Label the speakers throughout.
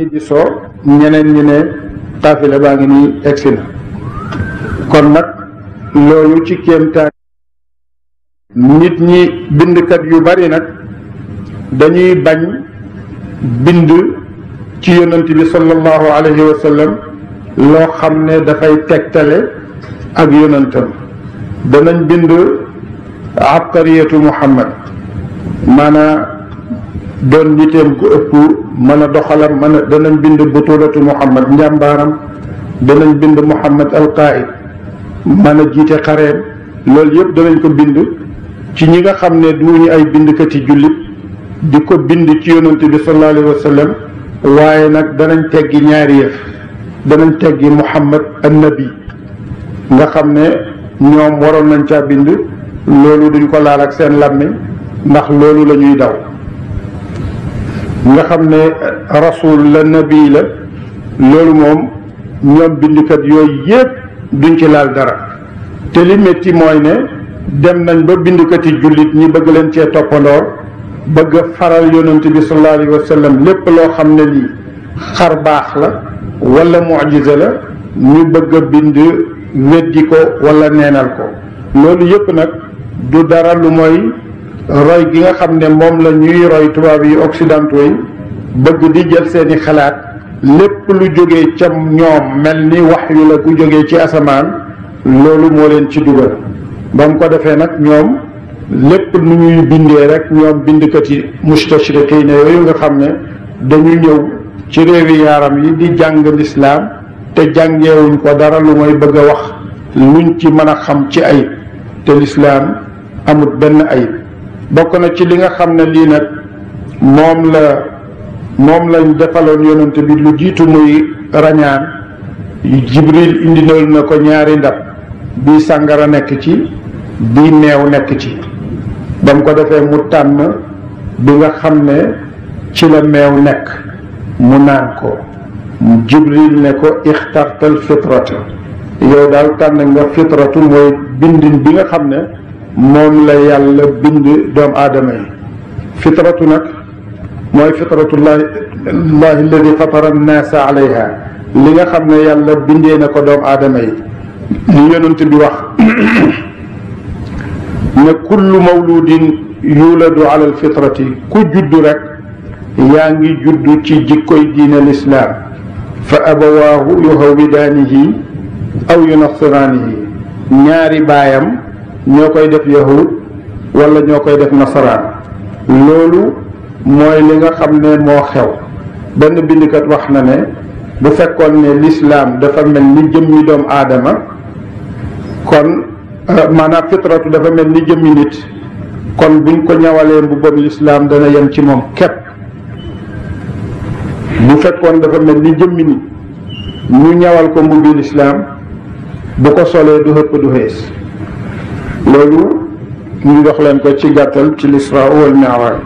Speaker 1: di soo ñeneen ñi ne xaafila baa ngi nii egsi na kon nag loolu ci kéemtaan nit ñi bindkat yu bari nag dañuy bañ bind ci yonent bi sallallahu alayhi wa sallam loo xam ne dafay tegtale ak yonentam danañ bind abqariyatu Muhammad maanaam doon niteem ku ëpp mën a doxalam mën a danañ bind butulatu Muhammad njàmbaaram danañ bind Muhammad alqaid mën a jiite xareem loolu yëpp danañ ko bind ci ñi nga xam ne duñu ay bindkati jullit di ko bind ci yonent bi sallallahu alayhi wa sallam waaye nag danañ teggi ñaari yëf danañ teggi Muhammad annabi nga xam ne ñoom waroon nañ caa bind loolu duñ ko laal ak seen làmmiñ ndax loolu la ñuy daw nga xam ne rasul la nabi la loolu moom ñoom bindkat yooyu yépp duñ ci laal dara te li métti mooy ne dem nañ ba bindkati jullit ñi bëgg leen cee toppandoor bëgg a faral yonent bi sallallahu alayhi wa sallam lépp loo xam ne lii xar baax la wala mucjisa la ñu bëgg a bind weddi ko wala neenal ko loolu yépp nag du dara lu mooy roy gi nga xam ne moom la ñuy roy tubaab yi occidentaux yi bëgg di jël seeni xalaat lépp lu jógee ca ñoom mel ni wax yu la ku jógee ci asamaan loolu moo leen ci dugal ba mu ko defee nag ñoom lépp nu ñuy bindee rek ñoom bindkat yi mustashriqiin yooyu nga xam ne dañu ñëw ci réewi yaaram yi di jàng lislaam te jàngeewuñ ko dara lu mooy bëgg a wax luñ ci mën a xam ci ayib te lislaam amut benn ayib bokk na ci li nga xam ne lii nag moom lañ defaloon yonent bi lu jiitu muy rañaan Jibril indinal na ko ñaari ndab bii sàngara nekk ci bii meew nekk ci ba mu ko defee mu tànn bi nga xam ne ci la meew nekk mu naan ko Jibril ne ko ixtartal fitrata yow daal tànn nga fitratu mooy bindin bi nga xam ne moom la yàlla bind doomu aadama yi fitratu nag mooy fitratullahi alladi fatara annaasa alayha li nga xam ne yàlla bindee na ko doomu aadama yi li yonent bi wax ne kullu mawludin yuladu ala alfitrati ku juddu rek yaa ngi juddu ci jikkoy diine lislaam fa abawaahu yuhawidaanihi aw yunassiraanihi ñaari baayam ñoo koy def yahud wala ñoo koy def nasaraan loolu mooy li nga xam ne moo xew benn bindkat wax na ne bu fekkoon ne lislaam dafa mel ni jëmmi doomu aadama kon maanaam fitratu dafa mel ni jëmmi nit kon buñ ko ñawalee mbubbam lislaam dana yem ci moom képp bu fekkoon dafa mel ni jëmmi nit ñu ñawal ko mbubbi lislaam bu ko solee du hëpp du xees loolu ñu dox leen ko ci gàttal ci l'Israa wal Mi'raaj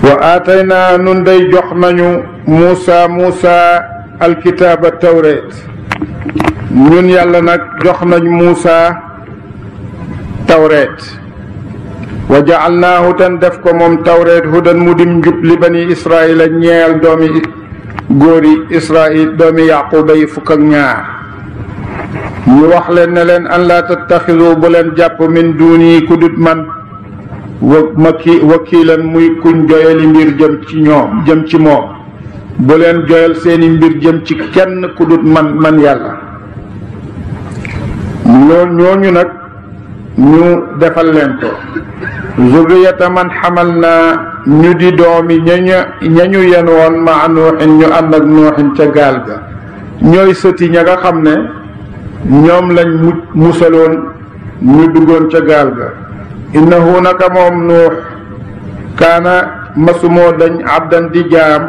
Speaker 1: wa aataynaa nun day jox nañu Muusa alkitaaba tawreet ñun yàlla nag jox nañ Muusa tawreet wa ja'alnaahu tan def ko moom tawreet hudan mu dim njub li bani Israa'iila ñeel doomi góori Israa'iil doomi Yaquba yi fukk ak ñaar ñu wax leen ne leen an laa tattaxidu bu leen jàpp min duuni ku dut man wakiilan muy kuñ joyali mbir jëm ci moom bu leen joyal seeni mbir jëm ci kenn ku dut man yàlla ñooñu nag ñu defal leen ko zurriyata man xamal naa ñu di doomi ñañu yen woon ma nuuxin ñu ànd ak nuuxin ca gaal ga ñooy sëti ña nga xam ne ñoom lañ musaloon ñu duggoon ca gaal ga innahu naka moom nuux kaana masumoo dañ abdan di jaam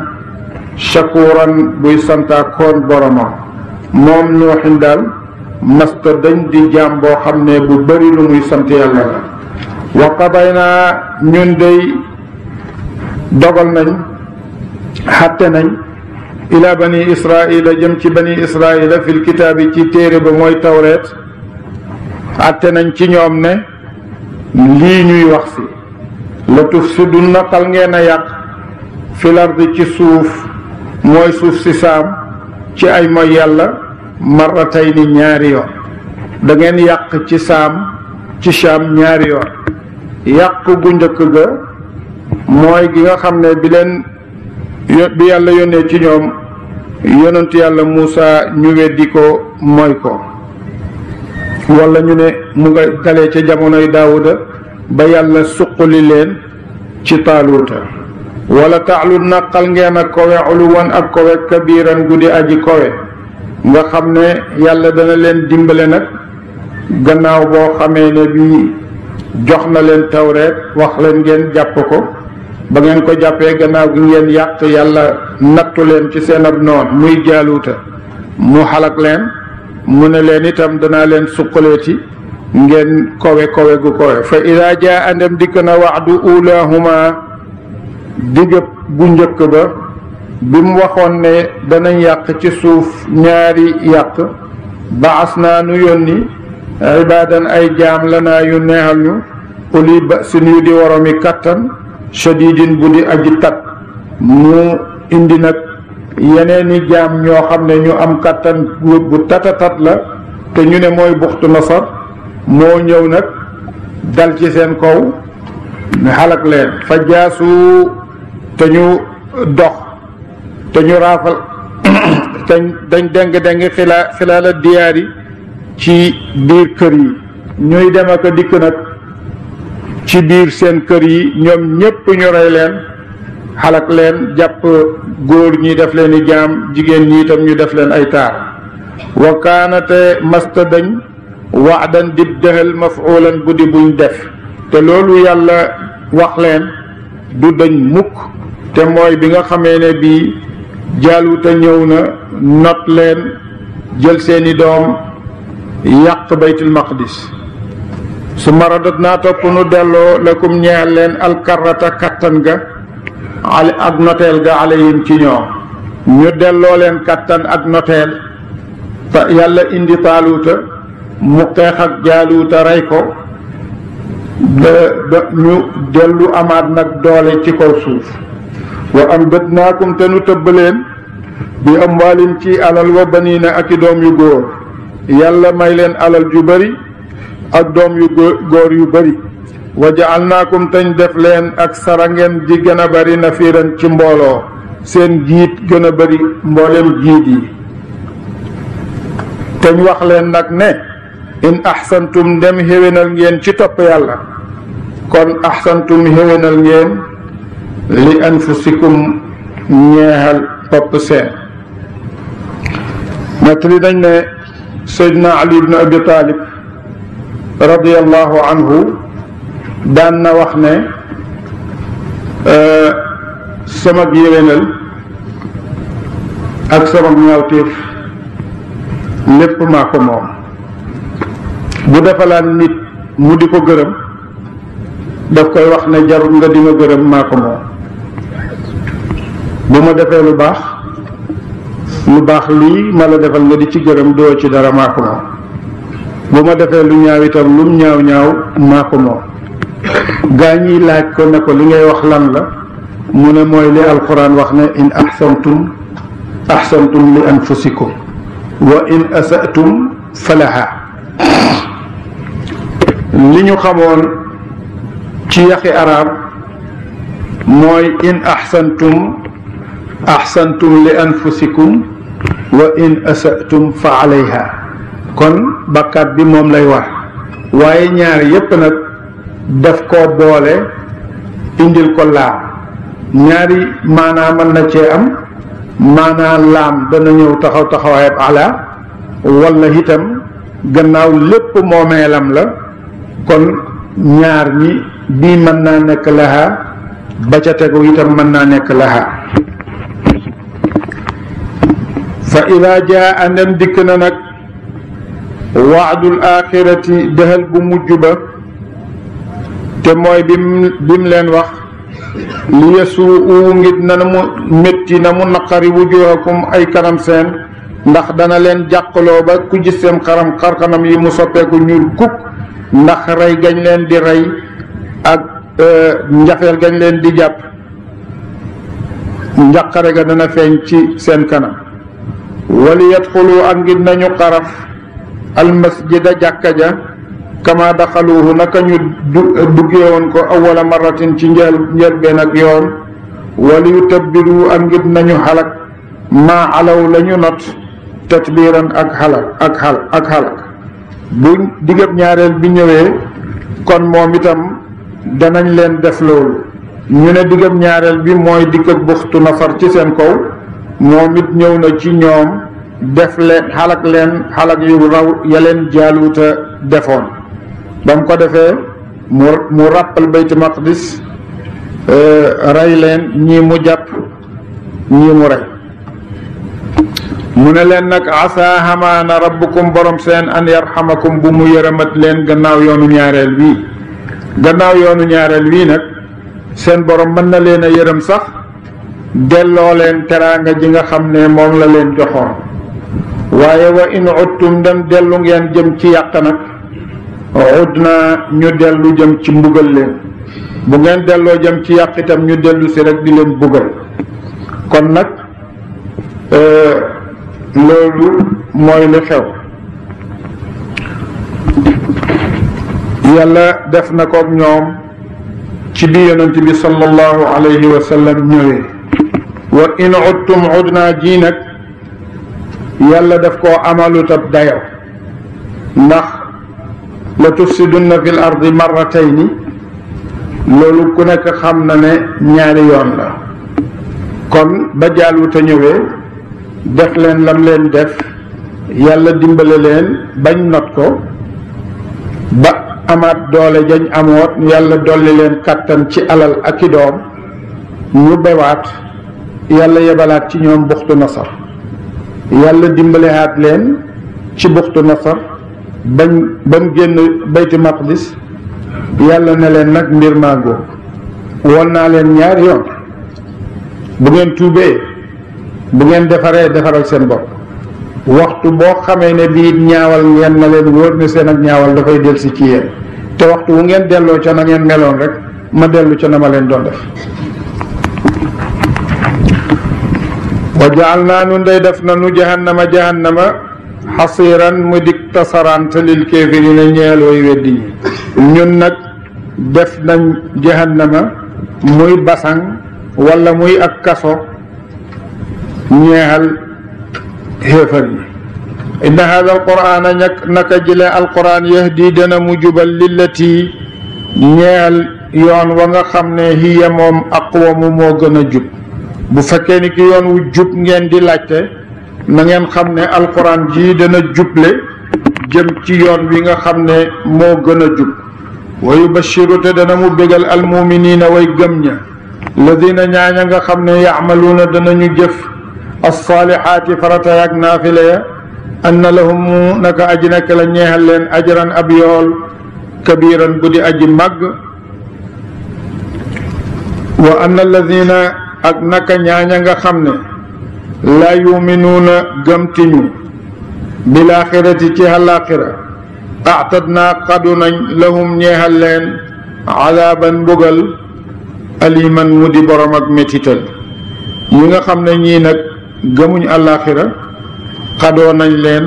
Speaker 1: shakuran buy santaakoon boromam moom nuuxin daal masta dañ di jaam boo xam ne bu bari lu muy sant yàlla la wa qadaynaa ñun dey dogal nañ xatte nañ ila bani israila jëm ci bani israila fil kitaabi ci téere ba mooy tawreet xatte nañ ci ñoom ne lii ñuy wax si la tufsidunna xal ngeen a yàq fil ardi ci suuf mooy suuf si saam ci ay mooy yàlla marratayni ñaari yoon da ngeen yàq ci saam ci saam ñaari yoon yàq gu njëkk ga mooy gi nga xam ne bi yàlla yónnee ci ñoom yonent yàlla Muusa ñu weddi ko mooy ko wala ñu ne mu nga dalee ca jamonoy Daawuda ba yàlla suqali leen ci Taaluuta wala taalu naqal ngeen a kowe uluwan ak kowe kabiiran guddi aji kowe nga xam ne yàlla dana leen dimbale nag gannaaw boo xamee ne bi jox na leen tawreet wax leen ngeen jàpp ko ba ngeen ko jàppee gannaaw gi ngeen yàq yàlla nattu leen ci seen ab noon muy Jaaluuta mu xalak leen mu ne leen itam danaa leen suqaleeti ngeen kowe kowe gu kowe fa idaa jaa andem dikk na waxdu ulaahuma digëb bu njëkk ba bi mu waxoon ne danañ yàq ci suuf ñaari yàq baas naa nu yónni ibaadan ay jaam la naa yu neexal ñu uli ba sin yu di woromi kattan shadidin bu di aji tat mu indi nag yeneeni jaam ñoo xam ne ñu am kattan bu tatatat la te ñu ne mooy buxtu nasar moo ñëw nag dal ci seen kaw xalak leen fa jaasu te ñu dox te ñu raafal dañ deng xilaala diyaari ci biir kër yi ñuy dem ak a dikk nag ci biir seen kër yi ñoom ñépp ñu rey leen xalak leen jàpp góor ñi def leen i jaam jigéen ñi itam ñu def leen ay taar wa kaanate masta dañ waadan dib dëxal mafuulan bu di buñ def te loolu yàlla wax leen du dañ mukk te mooy bi nga xamee ne bii Jaaluuta ñëw na not leen jël seeni doom yàq baytul maqdis su maradat naa topp nu delloo lakum ñeel leen alkarata kattan ga ak noteel ga alayhim ci ñoom ñu delloo leen kattan ak noteel yàlla indi Taaluuta mu xeex ak Jaaluuta rey ko ba ñu dellu amaat nag doole ci kaw suuf wa ambatnaakum te nu tëbb leen bi amwaalin ci alal wa baniina ak i doom yu góor yàlla may leen alal ju bari ak doom yu góor yu bari wa ja'alnaakum teñ def leen ak sara ngeen di gën a bari nafiiran ci mbooloo seen jiit gën a bari mboolem jiit yi teñ wax leen nag ne in ahsantum ndem xéwénal ngeen ci topp yàlla kon ahsantum xéwénal ngeen li anfusikum ñeexal bopp seen nettali dañ ne Seydina Ali ibn Abi Talib radiyallahu anhu daan na wax ne sama yéwénal ak sama ñaawteef lépp maa ko moom bu defalaan nit mu di ko gërëm daf koy wax ne jarul nga di ma gërëm maa ko moom bu ma defee lu baax lii ma la defal nga di ci gërëm doo ci dara maa ko moom bu ma defee lu ñaaw itam lum ñaaw ñaaw maa ko moom gaa ñiy laaj ko ne ko li ngay wax lan la mu ne mooy li alquran wax ne in ahsantum li anfusikum wa in asatum falaha li ñu xamoon ci yaxi arab mooy in ahsantum li anfusikum wa in asatum fa alayha kon bakkaat bi moom lay war waaye ñaar yépp nag daf koo boole indil ko laam ñaari maanaa mën na cee am maanaa laam dana ñëw taxaw taxawaayab ala walla itam gannaaw lépp moomeelam la kon ñaar ñi bii mën naa nekk laha ba ca tegu itam mën naa nekk laha fa ida jaa andem dikk na nag waadul axirati dëxal bu mujj ba te mooy bim leen wax li yasuu ngir na mu métti na mu naqari wujuhakum ay kanam seen ndax dana leen jàqaloo ba ku gis seen xarkanam yi mu soppeeku ñuul kukk ndax rey gañ leen di rey ak njafeel gañ leen di jàpp njaqare ga dana feeñ ci seen kanam wali yadxulu ak ngir nañu xaraf almasjida jàkka ja kama daxaluhu naka ñu duggee woon ko awwala marratin ci njëlbeen ak yoon wali yutabbiru ak ngir nañu xalak maa alaw la ñu not tatbiiran ak xalak bu diggab ñaareel bi ñëwee kon moom itam danañ leen def loolu ñu ne diggab ñaareel bi mooy dikk ak buxtu nafar ci seen kaw moom it ñëw na ci ñoom def leen xalak yu raw ya leen jaaluuta defoon ba mu ko defee mu ràppal baytu maqdis rey leen ñii mu jàpp ñii mu rey mu ne leen nag asa xamaana rabbukum borom seen an yarxamakum bu mu yërëmat leen gannaaw yoonu ñaareel bii gannaaw yoonu ñaareel bii nag seen borom mën na leen a yërëm sax delloo leen teraanga ji nga xam ne moom la leen joxoon waaye wa in uttum dem dellu ngeen jëm ci yàq nag ud naa ñu dellu jëm ci mbugal leen bu ngeen delloo jëm ci yàq itam ñu dellu si rek di leen bugal kon nag loolu mooy li xew yàlla def na kook ñoom ci bi yonent bi sallallahu alayhi wa sallam ñëwee wa in udtum udna ji nag yàlla daf koo amalutab dayo ndax la tufsidunna fil ardi marratayni loolu ku nekk xam na ne ñaari yoon la kon ba Jaaluuta ñëwee def leen lam leen def yàlla dimbale leen bañ not ko ba amaat doole jañ amoot yàlla dolli leen kàttan ci alal ak i doom ñu bewaat yàlla yebalaat ci ñoom buxtu nasar yàlla dimbalehaat leen ci buxtu nasar ba mu génn bayti maqdis yàlla ne leen nag mbir maa ngóog won naa leen ñaari yoon bu ngeen tuubee bu ngeen defaral seen bopp waxtu boo xamee ne bii ñaawal ngeen na leen wóor ne seen ak ñaawal dafay delsi ci yéen te waxtu wu ngeen delloo ca na ngeen meloon rek ma dellu ca na ma leen doon def wa jaal naa nun day def na nu jahannama xasiiran mu dik tasarante lil kéefiriina ñeel way weddi ñi ñun nag def nañ jahannama muy basang wala muy ak kaso ñeexal xéefar yi inna hada alqur'ana naka jile alqur'an yahdi dana mu jubal lillati ñeexal yoon wa nga xam ne hiya moom aqwamu moo gën a jub bu fekkee ni ki yoon wu jub ngeen di laajte na ngeen xam ne alquran ji dana juble jëm ci yoon wi nga xam ne moo gën a jub wa yubashiru te dana mu bégal almuminina way gëm ña ladina ñaaña nga xam ne yaamaluuna danañu jëf alsaalihaati farata yaak naafile ya anna lahum naka aji nekk la ñeexal leen ajran ab yool kabiran bu di aji màgg wa anna alladina ak naka ñaaña nga xam ne laa yuminuuna gëmtiñu bilaaxirati ci àllaaxira aatadnaa xadu nañ lahum ñeexal leen adaaban mbugal aliman mu di borom ak métital ñi nga xam ne ñii nag gëmuñ àllaaxira xadoo nañ leen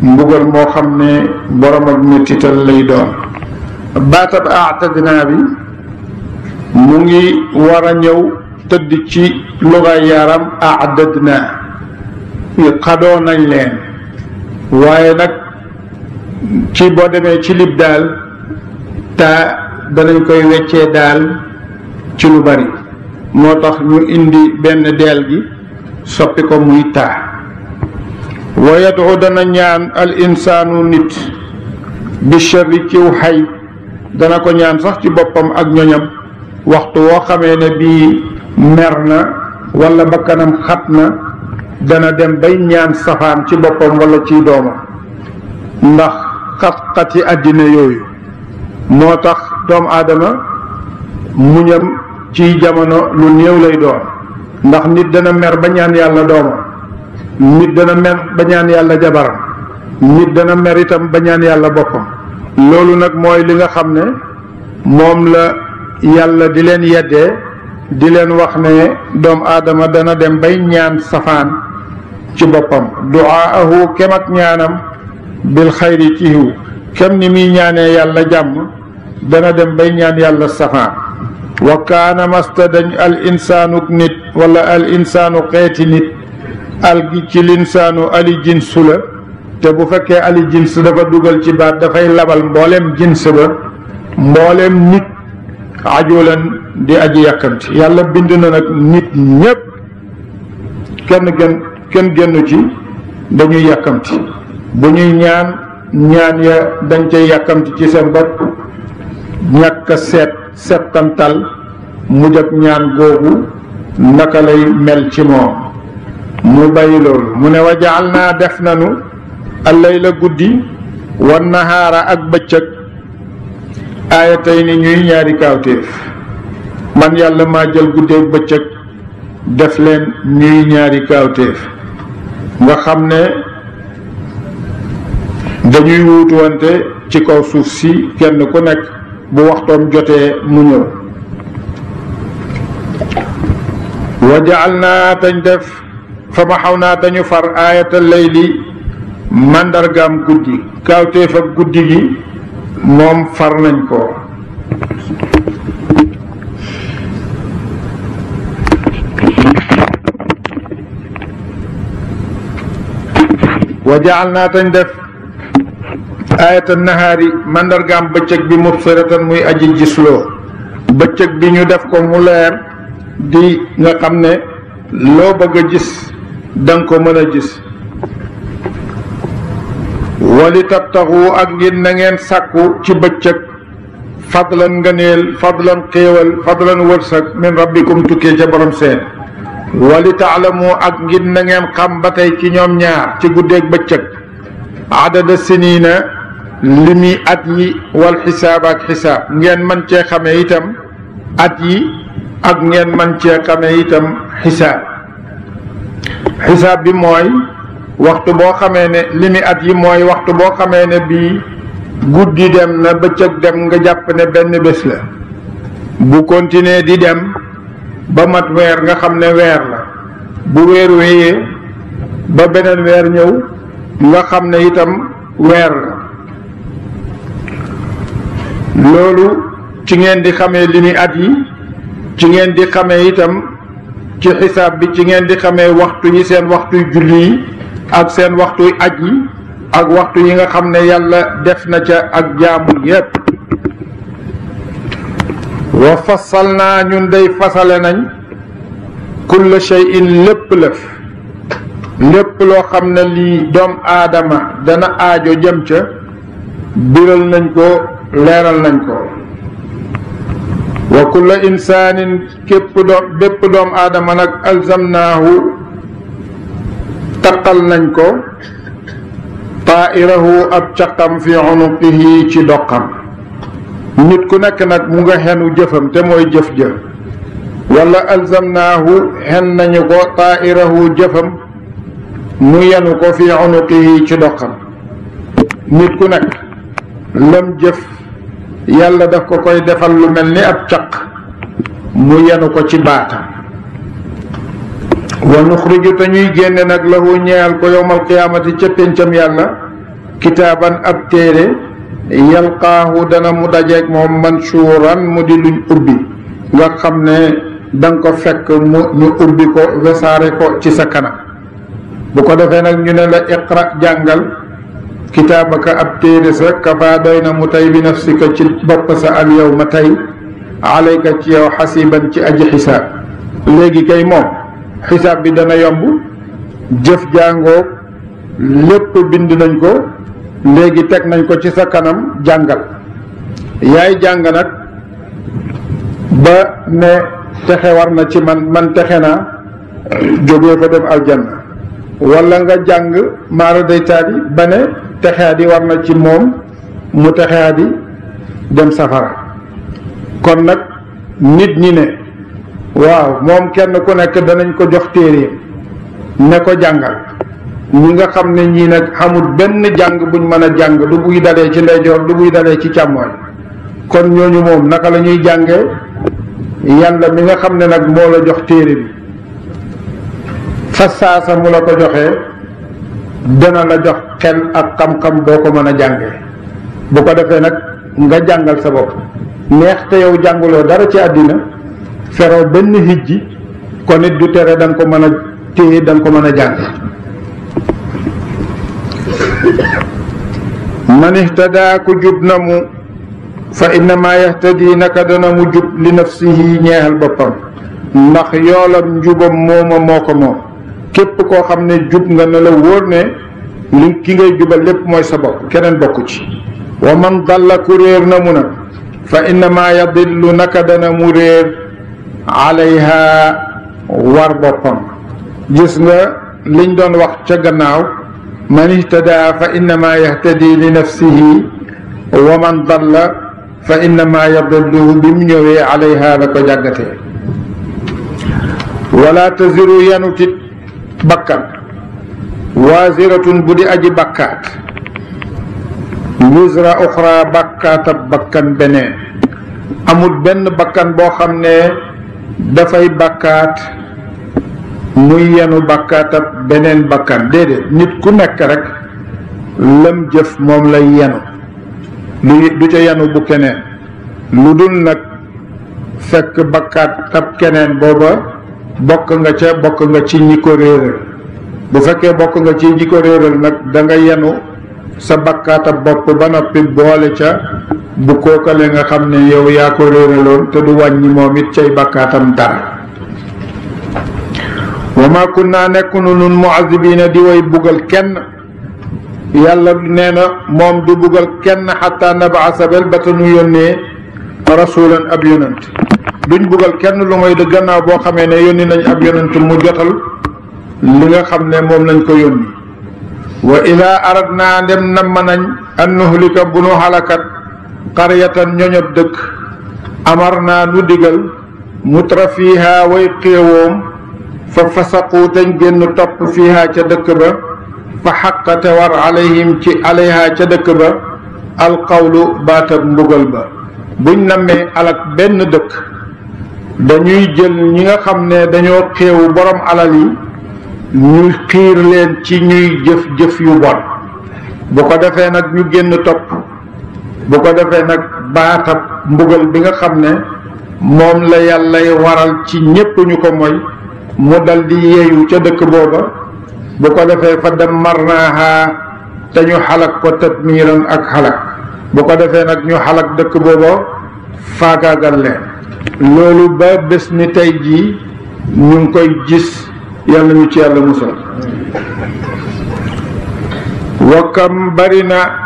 Speaker 1: mbugal moo xam ne borom ak métital lay doon baatab aatadnaa bi mu ngi war a ñëw tëdd ci lugaay yaram aadadna xadoo nañ leen waaye nag ci boo demee ci lib daal taa danañ koy weccee daal ci lu bari moo tax ñu indi benn deel gi soppi ko muy taa wa yad'u dana ñaan al insaanu nit bi sharri ciw xay dana ko ñaan sax ci boppam ak ñoñam waxtu woo xamee ne bii mer na wala bakkanam xat na dana dem bay ñaan safaan ci boppam wala ci doomam ndax xat-xati àddina yooyu moo tax doomu aadama muñam ci jamono lu néew lay doon ndax nit dana mer ba ñaan yàlla doomam nit dana mer ba ñaan yàlla jabaram nit dana mer itam ba ñaan yàlla boppam loolu nag mooy li nga xam ne moom la yàlla di leen yeddee di leen wax ne doomu aadama dana dem bay ñaan safaan ci boppam duaahu kem ak ñaanam bil xayri ci yiw kem ni muy ñaanee yàlla jàmm dana dem bay ñaan yàlla safaan wa kaana masta dañ al insaanu nit wala al insaanu xeeti nit al gi ci linsaanu ali jinsu la te bu fekkee ali jins dafa dugal ci baat dafay labal mboolem jins ba mboolem nit ajulan di aji yàkkamti yàlla bind na nag nit ñépp kenn génnu ci dañuy yàkkamti bu ñuy ñaan ya dañ cay yàkkamti ci seen bopp ñàkk a settantal mujj ak ñaan googu naka lay mel ci moom mu bàyyi loolu mu ne wa jaal naa def nanu allayla guddi wan nahaara ak bëccëg aayatayni ñuy ñaari kaawteef man yàlla maa jël guddeeg bëccëg def leen ñuy ñaari kaawteef nga xam ne dañuy wuutuwante ci kaw suuf si kenn ku nekk bu waxtoom jotee mu ñëw wa jaal naa tañ def fa ma xaw naa tañu far aayata layli màndargaam guddi kaawteef ak guddi gi moom far nañ ko wa jaal naa tañ def ayata nahaari màndargaam bëccëg bi mubsiratan muy aji gisloo bëccëg bi ñu def ko mu leer di nga xam ne loo bëgg a gis danga ko mën a gis wali tabtaxu ak ngir na ngeen sàkku ci bëccëg fadlan ngëneel fadlan xéewal fadlan wërsëg min rabbikum tukkee ca borom seen wali taalamu ak ngir na ngeen xam ba tey ci ñoom ñaar ci guddeeg bëccëg adada siniina limi at yi wal xisaab ak xisaab ngeen man cee xamee itam at yi ak ngeen man cee xamee itam xisaab bi mooy waxtu boo xamee ne limi at yi mooy waxtu boo xamee ne bii guddi dem na bëccëg dem nga jàpp ne benn bés la bu continuer di dem ba mat weer nga xam ne weer la bu weer wéyee ba beneen weer ñëw nga xam ne itam weer la loolu ci ngeen di xamee limi at yi ci ngeen di xamee itam ci xisaab bi ci ngeen di xamee waxtu yi seen waxtuy julli yi ak seen waxtuy aj yi ak waxtu yi nga xam ne yàlla def na ca ak jaamu yépp wa fasal naa ñun day fasale nañ kulla shay'in lépp loo xam ne lii doom aadama dana aajo jëm ca biral nañ ko leeral nañ ko wa kulla insaanin bépp doom aadama nag alzamnaahu taqal nañ ko taa'irahu ab caqam fi unuqihi ci doqam nit ku nekk nag mu nga xenu jëfam te mooy jëf ja wala alzamnaahu xen nañu ko taa'irahu jëfam mu yenu ko fi unuqihi ci doqam nit ku nekk lam jëf yàlla daf ko koy defal lu mel ni ab caq mu yenu ko ci baatam wa nuxriju te ñuy génne nag lahu ñeyal ko yowmal qiyaamati ca péncam yàlla kitaaban ab téere yalqaahu dana mu dajeeg moom mansuuran mu di luñ ubbi nga xam ne danga ko fekk ñu ubbi ko wesaare ko ci sa kanam bu ko defee nag ñu ne la iqra jàngal kitaabaka ab téere sa kafa doy na mu tey bi nafsika ci bopp sa al yawma tey alayka ci yow xasiban ci aji xisaab léegi kay moom xisaab bi dana yomb jëf jàngoo lépp bind nañ ko léegi teg nañ ko ci sa kanam jàngal yaay jàng nag ba ne texe war na ci man texe naa jógee ko dem aljanna wala nga jàng maara day taadi ba ne texea di war na ci moom mu texea di dem safara kon nag nit ñi ne waaw moom kenn ku nekk danañ ko jox téere ne ko jàngal ñi nga xam ne ñii nag xamul benn jàng buñ mën a jàng du buy dalee ci ndeyjoor du buy dalee ci càmmooñ kon ñooñu moom naka la ñuy jàngee yàlla mi nga xam ne nag moo la jox téere bi fa saasa mu la ko joxee dana la jox xel ak xam-xam boo ko mën a jàngee bu ko defee nag nga jàngal sa bopp neex te yow jànguloo dara ci àddina feroo benn hijji kon it du tere da nga ko mën a téye da nga ko mën a jàng man ihtadaa ku jub na mu fa innama yahtadi naka dana mu jub li nafsihi ñeexal boppam ndax yoolam njubam mooma moo ko moom képp koo xam ne jub nga ne la wóor ne li ki ngay jubal lépp mooy sa bopp keneen bokku ci wa man dalla ku réer na mu nag fa innama yadillu naka dana mu réer alayha war boppam gis nga liñ doon wax ca gannaaw man ihtada fa innama yahtadi li nafsihi wa man dalla fa innama yadillu bi mu ñëwee alayha la ko jàggatee wala taziru yanutit bakkan waziratun bu di aji bakkaat wizra uxra bakkaatab bakkan beneen amul benn bakkan boo xam ne dafay bakkaat muy yenu bakkaatab beneen bakkan déedéet nit ku nekk rek lam jëf moom lay yenu du ca yenu bu keneen lu dul nag fekk bakkaatab keneen booba bokk nga ci ñi ko réeral bu fekkee bokk nga ci ñi ko réeral nag da nga yenu sa bakkaatab bopp ba noppi boole ca bu kookale nga xam ne yow yaa ko réeraloon te du wàññi moom it cay bakkaatam dara wa ma kunna nekkunu nun muazibina di way bugal kenn yàlla nee na moom du bugal kenn xatta nabaasa bel ba te nu yónnee rasulan ab yonant duñ bugal kenn lu mooy de gannaaw boo xamee ne yónni nañ ab yonant mu jotal li nga xam ne moom lañ ko yónni wa ida aradna ndem namm nañ an nuhlika bu nu xalakat qaryatan ñoñob dëkk amar naa nu digal mutra fiiha way xéewoom fa fasaqu tañ génn topp fiiha ca dëkk ba fa xaqate war alayhim ci alayha ca dëkk ba alqawlu baatab mbugal ba buñ nammee alak benn dëkk dañuy jël ñi nga xam ne dañoo xéewu borom alal yi ñu xiir leen ci ñuy jëf-jëf yu bon bu ko defee nag ñu génn topp bu ko defee nag baatab mbugal bi nga xam ne moom la yàllay waral ci ñépp ñu ko moy mu dal di yeeyu ca dëkk booba bu ko defee fa dammarnaaha te ñu xalak ko tadmiiran ak xalak bu ko defee nag ñu xalak dëkk booba faagaagal leen loolu ba bés ni tey jii ñu ngi koy gis yàlla ñu ci yàlla musal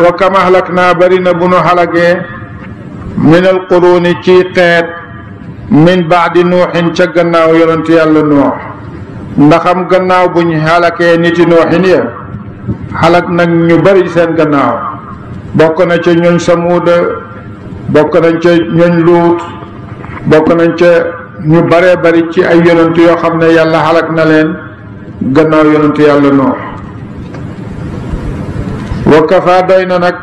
Speaker 1: wa kam ahlak naa bari na bu nu xalagee min al quruni ci xeet min baadi nuuxin ca gannaaw yonent yàlla nuux ndaxam gannaaw buñ xalakee niti nuuxin ya xalak nag ñu bari seen gannaaw bokk na ca ñooñ samuuda bokk nañ ca ñooñ luut bokk nañ ca ñu baree bari ci ay yonent yoo xam ne yàlla xalak na leen gannaaw yonent yàlla nuux wa kafa doy na nag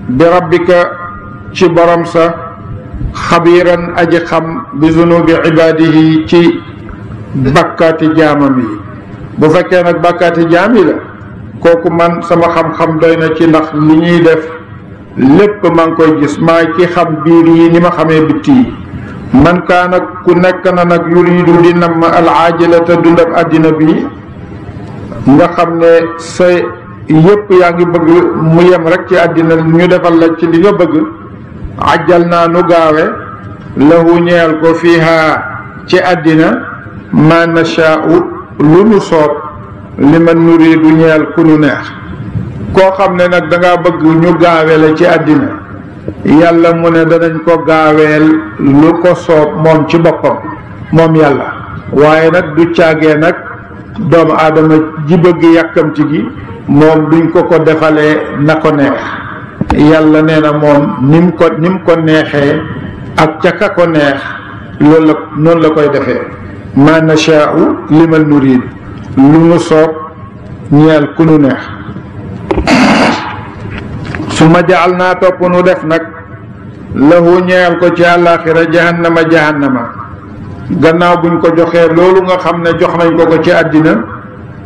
Speaker 1: bi rabbika ci borom sa xabiiran aji xam bi zunubi ibaadihi ci bakkaati jaamam yi bu fekkee nag bakkaati jaam yi la kooku man sama xam-xam doy na ci ndax li ñuy def lépp maa ngi koy gis maa ki xam biir yi ni ma xamee bitti yi man kaa nag ku nekk na nag yuriidu di namm al aajilata dundab àddina bi nga xam ne sa yépp yaa ngi bëgg mu yem rek ci àddina ñu defal la ci li nga bëgg ajjal naa nu gaawe lahu ñeel ko fiiha ci àddina ma nashaa'u lu nu soob li man nuriidu ñeel ku nu neex koo xam ne nag dangaa bëgg ñu gaawe la ci àddina yàlla mu ne danañ ko gaaweel lu ko soob moom ci boppam moom yàlla waaye nag du caagee nag doomu aadama ji bëgg yàkkamti gi moom duñ ko defalee na ko neex yàlla nee na moom ni mu ko neexee ak ca ka ko neex loolu la noonu la koy defee ma nashaa'u liman nuriid lu nu soob ñeel ku nu neex. su ma jaal naa topp nu def nag lahu ñeel ko ci àllaaxira jahannama gannaaw buñ ko joxee loolu nga xam ne jox nañ ko ci àddina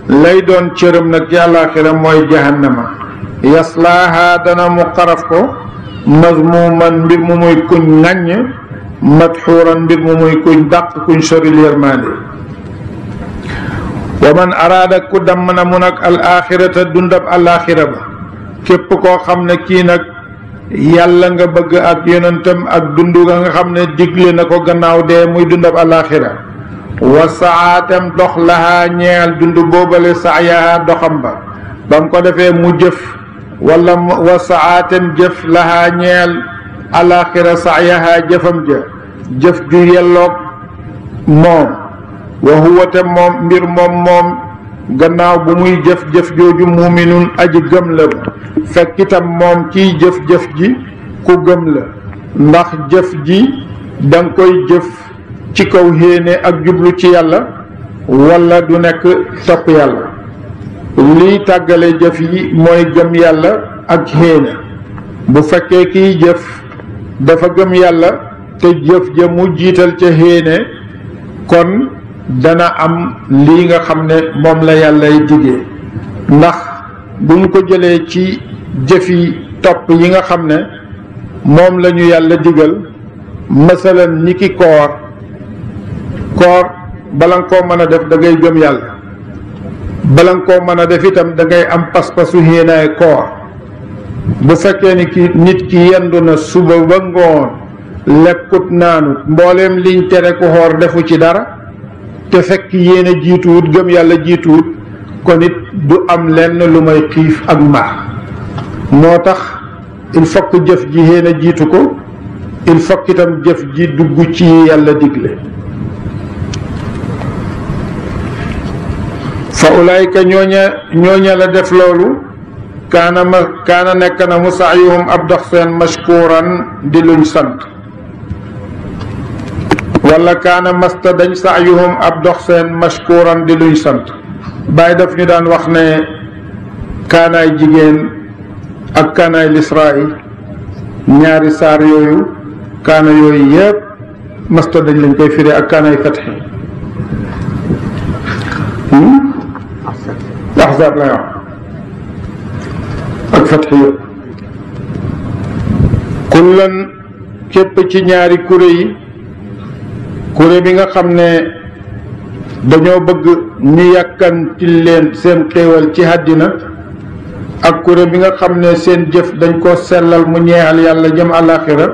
Speaker 1: lay doon cëram nag ci àllaaxira mooy jahannama yaslaaha dana mu xaraf ko mazmuman mbir mu muy kuñ ŋàññ madxuuran mbir mu muy kuñ dàq kuñ soril yërmaande. wa man araada ku damm na mu nag al axirata dundab àllaaxira ba képp koo xam ne kii nag yàlla nga bëgg ak yonentam ak dundu nga xam ne digle na ko gannaaw dee muy dundab àllaaxira wa saatam dox lahaa ñeel dund boobale saayaha doxam ba mu ko defee mu jëf wala wa saatam jëf lahaa ñeel àllaaxira saayaha jëfam ja jëf ju yelloog moom wa huwa te moom mbir moom gannaaw bu muy jëf-jëf jooju muuminun aji gëm la fekk itam moom ciy jëf-jëf ji ku gëm la ndax jëf ji danga koy jëf ci kaw héene ak jublu ci yàlla wala du nekk topp yàlla. liy tàggale jëf yi mooy gëm yàlla ak héene. bu fekkee kiy jëf dafa gëm yàlla te jëf ja mu jiital ca héene kon dana am lii nga xam ne moom la yàllay digee ndax buñ ko jëlee ci jëfi topp yi nga xam ne moom la ñu yàlla digal masalan ni ki koor bala nga koo mën a def da ngay gëm yàlla bala nga koo mën a def itam da ngay am pas-pasu héenaay koor bu fekkee ni ki nit ki yendu na suba ba ngoon lekkut naanut mbooleem liñ tere ku xoor defu ci dara te fekk yéene jiituwut gëm yàlla jiituwut kon it du am lenn lu may xiif ak mar moo tax il faut que jëf ji yéene jiitu ko il faut que itam jëf ji dugg ci yàlla digle. fa ulaayka ñooña la def loolu kaana nekk na mu saayuhum ab dox seen mashkuuran di luñ sant wala kaana masta dañ saayuhum ab dox seen mashkuuran di luñ sant. Baay daf ñu daan wax ne kaanaay jigéen ak kaanaay lisraa'i ñaari saar yooyu kaana yooyu yépp masta dañ lañ koy firee ak kaanaay fatxi ahzaab lay wax ak fatxi yëpp kullan képp ci ñaari kuré yi kuré bi nga xam ne dañoo bëgg ñu yàkkantil leen seen xéewal ci àddina ak kuré bi nga xam ne seen jëf dañ ko sellal mu ñeexal yàlla jëm àllaaxira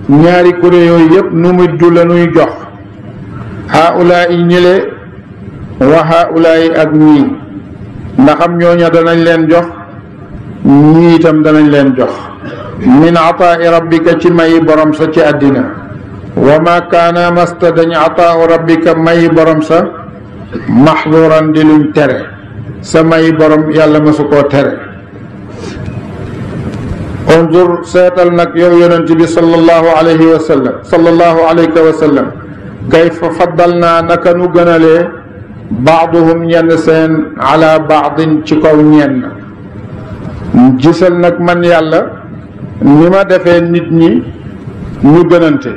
Speaker 1: ñaari kuré yooyu yëpp nu mujju la nuy jox haulaa yi ñile wa haulaa yi ak ñii ndaxam ñooña danañ leen jox ñii itam danañ leen jox min ataai rabbika ci mayi borom sa ci àddina wa ma kaana masta dañ ataau rabbika mayi borom sa maxduran di luñ tere sa mayi borom yàlla masu koo tere. unzur seetal nag yow yonent bi sallallahu alayhi wa sallam kayfa faddalnaa naka nu gënalee baaduhum ñenn seen ala baadin ci kaw ñenn. gisal nag man yàlla ni ma defee nit ñi ñu gënante.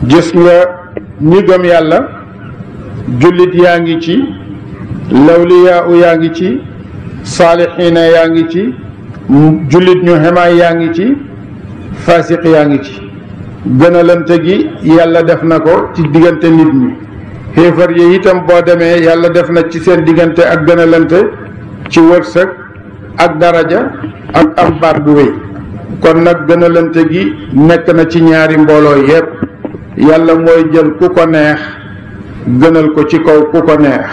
Speaker 1: gis nga ñi gëm yàlla jullit yaa ngi ci lawliyaa u yaa ngi ci saalixiina yaa ngi ci jullit ñu xemaay yaa ngi ci faasiq yaa ngi ci. gënalante gi yàlla def na ko ci diggante nit ñi. xéefar yi itam boo demee yàlla def na ci seen diggante ak gënalante ci wërsëg ak daraja ak am baat bu wéy. kon nag gënalante gi nekk na ci ñaari mbooloo yépp yàlla mooy jël ku ko neex gënal ko ci kaw ku ko neex.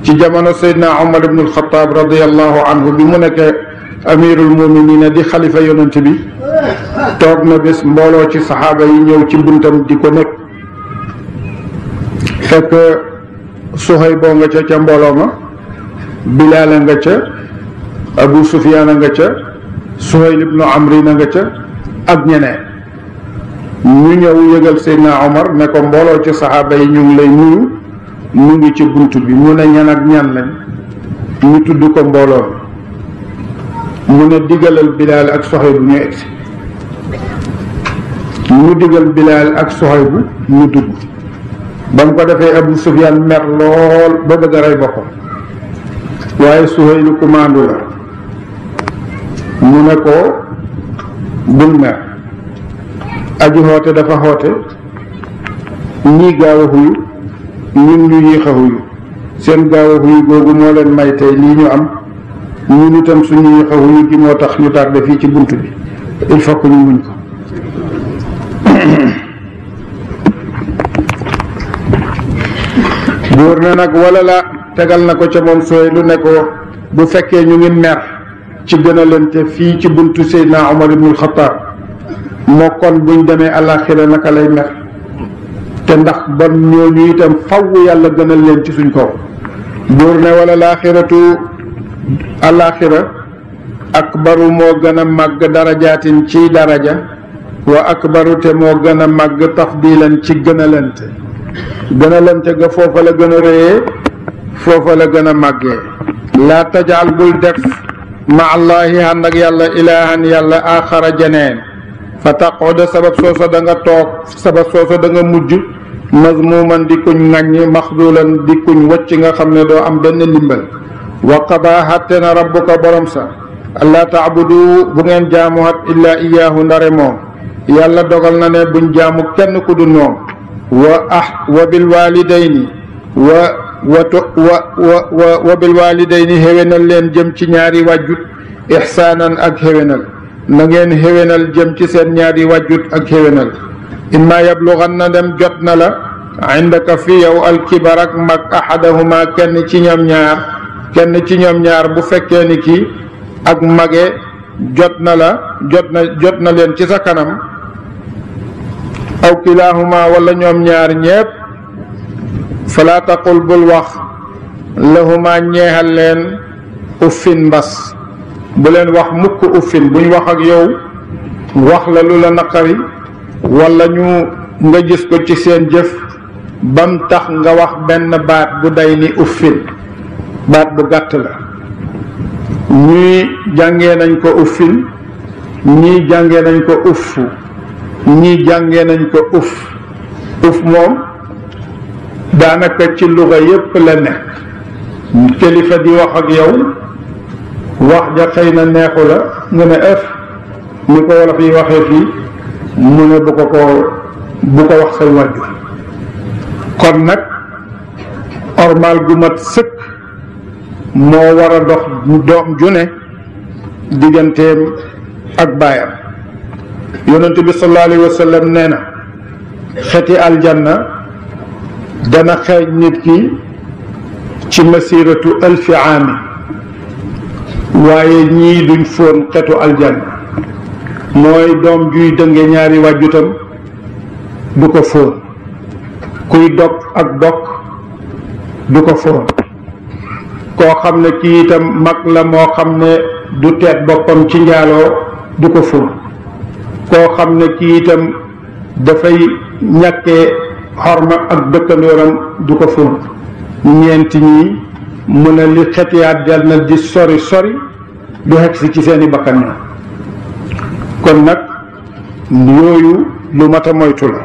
Speaker 1: ci jamono Seydina Omar ibn al-Khattab radiyallahu anhu bi mu nekkee amirul muminina di xalifa yonent bi toog na bés mbooloo ci saxaaba yi ñëw ci buntam di ko nekk fekk Suhayb nga ca mbooloo ma Bilaal nga ca Abu Sufyaan nga ca Suhayl ibnu Amri nga ca ak ñeneen ñu ñëw yëgal Seydina Omar ne ko mbooloo ci saxaaba yi ñu ngi lay nuyu ñu ngi ci bunt bi mu ne ñan ak ñan lañ ñu tudd ko mbooloo mu ne digalal Bilaal ak Suhayb bu ñu egsi mu digal Bilaal ak Suhayb bu ñu dugg ba mu ko defee Abu Sufyaan mer lool ba bëgg a rey boppam waaye Suhayb ku maandu la mu ne ko bul mer aji xoote dafa xoote ñii gaaw a xuyu ñun ñu yéex a xuyu seen gaaw a xuyu googu moo leen may tey lii ñu am ñun itam suñu yéex a xuyu gi moo tax ñu tardé fii ci bunt bi il faut que ñu muñ ko buur ne nag wala la tegal na ko ca moom sooy lu ne ko bu fekkee ñu ngi mer ci gënalante fii ci buntu Seydina Omar ibnul Xataab moo kon buñ demee àllaaxira naka lay mer te ndax bon ñooñu itam faw yàlla gënal leen ci suñ kaw buur ne wala laaxiratu àllaaxira akbaru moo gën a màgg darajaatin ci daraja wa akbaru te moo gën a màgg tafdilan ci gënalante gënalante ga foofa la gën a réyee foofa la gën a màggee laa tajaal bul def ma allahi ànd ak yàlla ilaahan yàlla aaxara jeneen fa taquda sabab soosa da nga toog sabab soosa da nga mujj mazmuuman di kuñ ŋàññ maxdulan di kuñ wacc nga xam ne doo am benn ndimbal wa qadaa xatte na rabbuka borom sa allaa taabudu bu ngeen jaamuhat illaa iyaahu ndare moom yàlla dogal na ne buñ jaamu kenn ku dul moom wa bil walidayni wa bil walidayni xéwénal leen jëm ci ñaari wàjjut ixsaanan ak xéwénal na ngeen xéwénal jëm ci seen ñaari wàjjut ak xéwénal imma yablughanna dem jot na la indaka fi yow alkibar ak mag ahadahuma kenn ci ñoom ñaar bu fekkee ni kii ak mage jot na leen ci sa kanam aw kilahuma wala ñoom ñaar ñépp fala taqul bul wax lahuma ñeexal leen uffin mbas bu leen wax mukk uffin buñ wax ak yow wax la lu la naqari wala nga gis ko ci seen jëf bam tax nga wax benn baat bu day ni uffin baat bu gàtt la ñii jàngee nañ ko uffin ñii jàngee nañ ko uffu ñii jàngee nañ ko uff moom daanaka ci luga yépp la nekk kilifa di wax ak yow wax ja xëy na neexu la nga ne ëf ni ko wolof yi waxee fii mu ne bu ko wax say wàjju kon nag ormal gu mat sëkk moo war a dox doom ju ne digganteem ak baayam yonent bi sallallahu alayhi wa sallam nee na xeti aljanna dana xeeñ nit ki ci masiratu alfi aami waaye ñii duñ fóon xetu aljanna mooy doom juy dënge ñaari wàjjutam du ko fóon kuy dog ak bokk du ko fóon koo xam ne kii itam mag la moo xam ne du teet boppam ci njaaloo du ko fóon koo xam ne kii itam dafay ñàkkee xorma ak dëkkandooram du ko fóon ñeenti ñii mu ne li xetiyaat dal na di sori du xegsi ci seeni bakkan ñoom kon nag yooyu lu mat a moytu la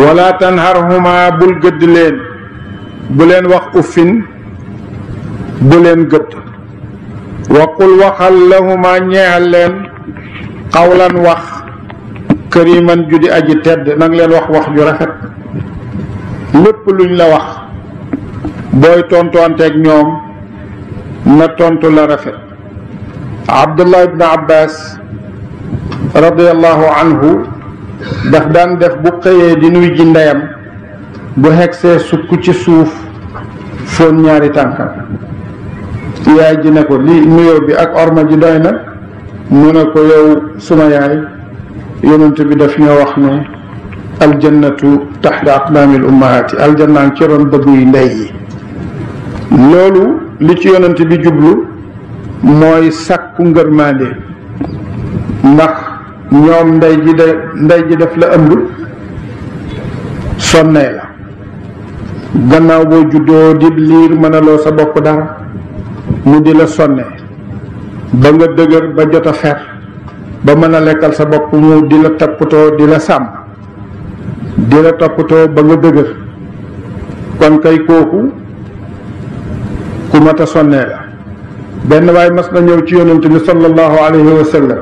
Speaker 1: wala tanharhuma bul gëdd leen bu leen wax uffin bu leen gëdd waqul waxal lahuma ñeexal leen xawlan wax kariman ju di aji tedd nang leen wax ju rafet lépp luñ la wax booy tontuwanteeg ñoom na tontu la rafet Abdullah ibn Abbas radiyallahu anhu daf daan def bu xëyee di nuy ji ndeyam bu xegsee sukk ci suuf foon ñaari tànkam yaay ji ne ko li nuyoo bi ak orma ji doy na mu ne ko yow suma yaay yonent bi daf ñoo wax ne aljannatu taxta aqdaamil ummahaati aljannaan ci ron bëgg yu ndey yi loolu li ci yonent bi jublu mooy sàkku ngërmaande ndax ñoom ndey ji daf la ëmb sonnee la gannaaw boo juddoo di liir mënaloo sa bopp dara mu di la sonne ba nga dëgër ba jot a fer ba mën a lekkal sa bopp mu di la toppatoo di la sàmm di la toppatoo ba nga dëgër kon kay kooku ku mat a sonnee la. benn waay mas na ñëw ci yonent bi sallallahu alayhi wa sallam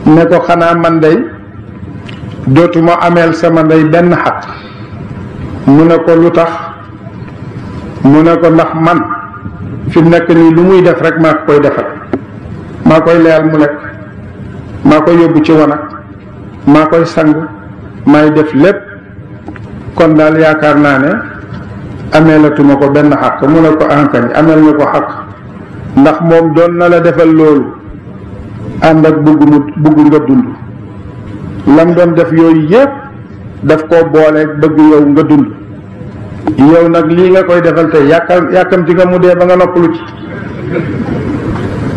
Speaker 1: ne ko xanaa man day dootuma ameel sama ndey benn xaq. mu ne ko lu tax mu ne ko ndax man fi nekk nii lu muy def rek maa koy defal, maa koy leyal mu lekk, maa koy yóbbu ci wanag, maa koy sang, maay def lépp. kon daal yaakaar naa ne ameelatuma ko benn xaq. mu ne ko ankañ ameel nga ko xaq, ndax moom doon na la defal loolu ànd ak bugg nga dund. lam doon def yooyu yépp daf koo boole bëgg yow nga dund. yow nag lii nga koy defal tey yàkkamti nga mu dee ba nga noppalu ci.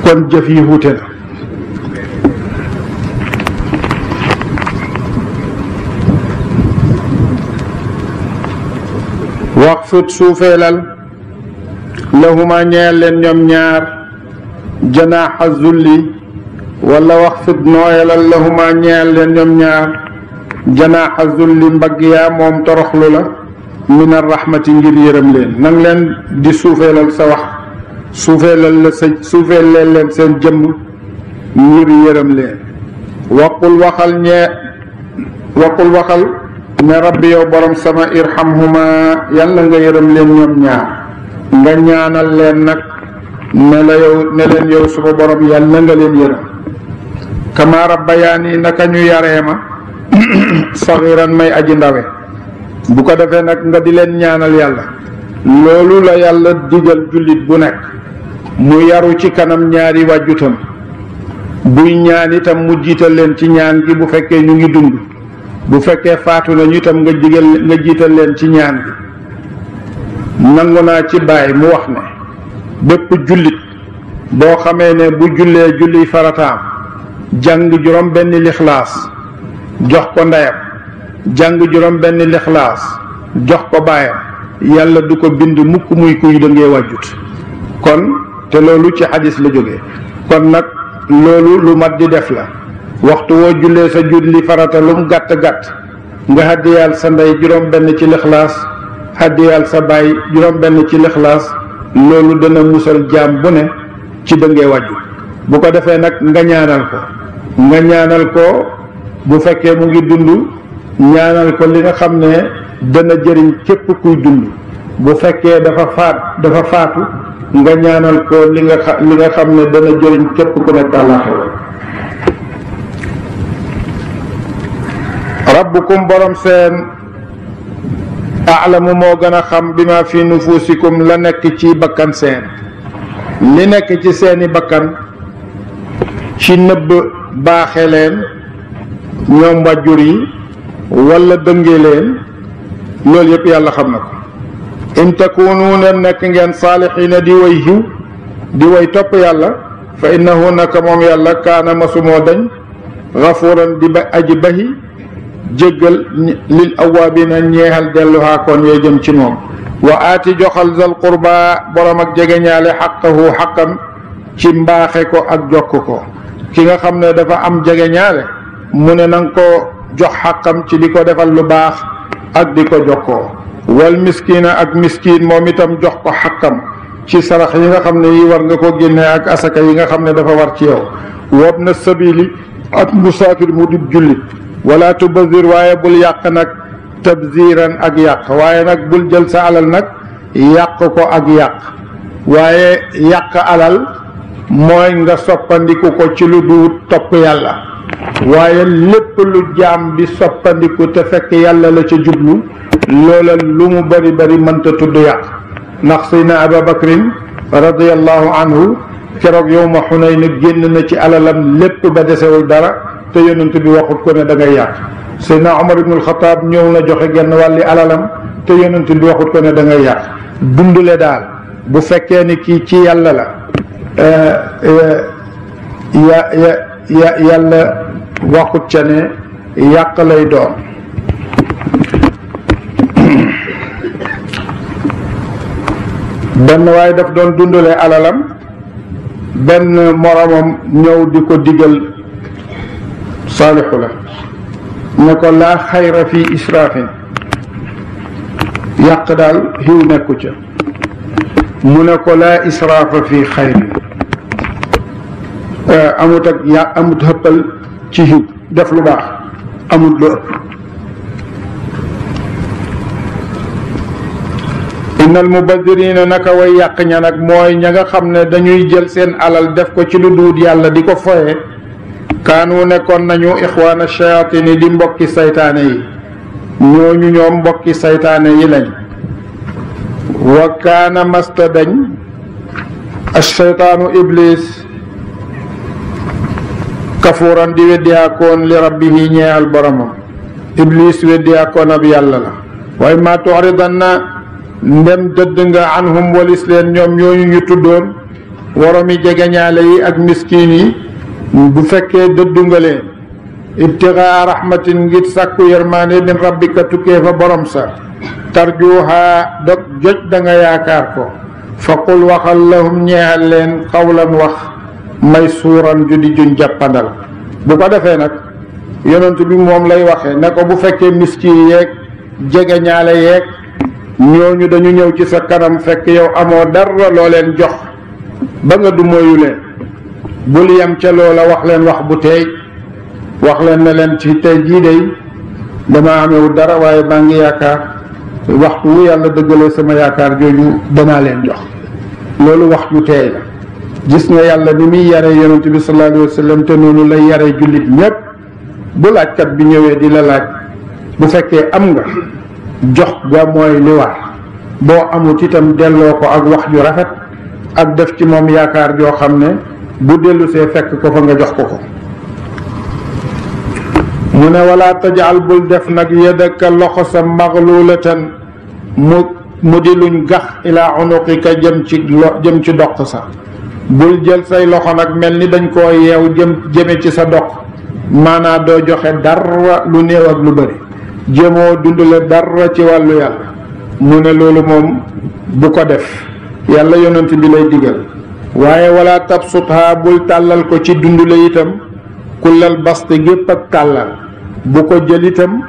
Speaker 1: kon jëf yi wuute na. waqfit suufeelal lahuma ñeel leen ñoom ñaar janaaxa zulli, wala waqfit nooyalal lahuma ñeel leen ñoom ñaar janaaxa zulli mbagg yaa moom toroxlu la min arrahmati ngir yërëm leen. nang leen di suufeelal sa wax, suufeelal la sa suufeelal leen seen jëmm ngir yërëm leen. waqul waxal ne rabbi yow borom sama irhamhuma yàlla nga yërëm leen ñoom ñaar. nga ñaanal leen nag ne leen yow suma borom yàlla nga leen yërëm. kama rabbayaani naka ñu yaree ma saxiran may aji ndawe. bu ko defee nag nga di leen ñaanal yàlla. loolu la yàlla digal jullit bu nekk mu yaru ci kanam ñaari wàjjutam. buy ñaan itam mu jiital leen ci ñaan gi bu fekkee ñu ngi dund. bu fekkee faatu nañu itam nga jiital leen ci ñaan gi. nangu naa ci baay mu wax ne bépp jullit boo xamee ne bu jullee julli farataam jàng juróom benn lixlaas jox ko ndeyam, jàng juróom benn lixlaas jox ko baayam, yàlla du ko bind mukk muy kuy dëngee wàjjut. kon te loolu ci xadis la jógee. kon nag loolu lu mat di def la. waxtu woo jullee sa julli farata lu mu gàtt gàtt nga hàddiyaal sa ndey juróom benn ci lixlaas, hàddiyaal sa baay juróom benn ci lixlaas. loolu dana musal jaam bu ne ci dëngee wàjju. bu ko defee nag nga ñaanal ko bu fekkee mu ngi dund, ñaanal ko li nga xam ne dana jëriñ képp kuy dund. bu fekkee dafa faatu nga ñaanal ko li nga xam ne dana jëriñ képp ku nekk àllaaxira. rabbukum borom seen aalamu moo gën a xam bi ma fi nufusikum la nekk ci bakkan seen. li nekk ci seeni bakkan ci nëbb baaxe leen ñoom wàjjur yi wala dënge leen, loolu yépp yàlla xam na ko. in takunu ne nekk ngeen saalixiina di way hiw di way topp yàlla fa innahu naka moom yàlla kaana masumoo dañ gafuuran di ba aji bahi jéggal lil awwaabina ñeexal delluhaa kon yooy jëm ci moom. wa aati joxal zal qurba borom ak jegeñaale xaqahu xaqam ci mbaaxe ko ak jokk ko. ki nga xam ne dafa am jegeñaale mu ne nanga ko jox xaqam ci di ko defal lu baax ak di ko jokkoo. wal miskiina ak miskiin moom itam jox ko xaqam ci sarax yi nga xam ne yi war nga ko génne ak asaka yi nga xam ne dafa war ci yow. wob na sabili ak musaafir mu dib jullit. wala tubazir waaye bul yàq nag tabziran ak yàq. waaye nag bul jël sa alal nag yàq ko ak yàq. waaye yàq alal mooy nga soppandiku ko ci lu duut topp yàlla. waaye lépp lu jaam bi soppandiku te fekk yàlla la ca jublu loola lu mu bari bari mënta tudd yàq. ndax Seydina Abu Bakrin radiyallahu anhu keroog yawma Xunayn génn na ci alalam lépp ba desewul dara te yonent bi waxut ko ne da ngay yàq. Seydina Omar ibnul Xataab ñëw na joxe genn wàlli alalam te yonent bi waxut ko ne da ngay yàq. dundule daal bu fekkee ni kii ci yàlla la yàlla waxut ca ne yàq lay doon. benn waaye daf doon dundale alalam benn moromam ñëw di ko digal saalixu la ne ko laa xayra fi israafin yàq daal xiw nekku ca mu ne ko laa israafa fi xayrin amut ak amut xëppal ci xiw def lu baax amut lu ëpp innal mubadirina naka way yàq ña nag mooy ña nga xam ne dañuy jël seen alal def ko ci lu duut yàlla di ko foye kaanu nekkoon nañu ixwaana shayatini di mbokki saytaane yi ñooñu ñoom mbokki saytaane yi lañ wa kaana masta dañ ashaytaanu iblis kafuuran di weddiyaakoon li rabbihi ñeexal boromam iblis weddiyaakoon ab yàlla la waaye maa tu'ridanna ndem dëdd nga anhum walis leen ñoom ñooñu ñu tuddoon woromi jegeñaale yi ak miskiin yi bu fekkee dëddu nga leen ibtigaa rahmatin ngir sàkku yërmaande min rabbika tukkee fa borom sa tarjuha dog joj da nga yaakaar ko fa qul waxal lahum ñeexal leen xawlan wax may suuran ju di juñ jàppandal bu ko defee nag yonent bi moom lay waxee ne ko bu fekkee miskiin yeeg jegeñaale yeeg ñooñu dañu ñëw ci sa kanam fekk yow amoo dara loo leen jox ba nga du mooyu leen bul yem ca loola wax leen wax bu teey wax leen ne leen ci tey jii day dama amewu dara waaye maa ngi yaakaar waxtu wu yàlla dëggalee sama yaakaar jooju danaa leen jox loolu wax ju teey la gis nga yàlla ni muy yare yonent bi sallallahu alayhi wa sallam te noonu lay yare jullit ñépp bu laajkat bi ñëwee di la laaj bu fekkee am nga jox ga mooy li war boo amut itam delloo ko ak wax ju rafet ak def ci moom yaakaar joo xam ne bu dellusee fekk ko fa nga jox ko ko mu ne wala tajal bul def nag yadaka loxo sa maxlulatan mu di luñ gax ilaa unuqika jëm ci doq sa bul jël say loxo nag mel ni dañ koo yeew jëme ci sa doq maanaa doo joxe dara lu néew ak lu bëri jéemoo dundale dara ci wàllu yàlla mu ne loolu moom bu ko def yàlla yonent bi lay digal waaye wala tabsutha bul tàllal ko ci dundale itam kullal basti gépp ak tàllal bu ko jël itam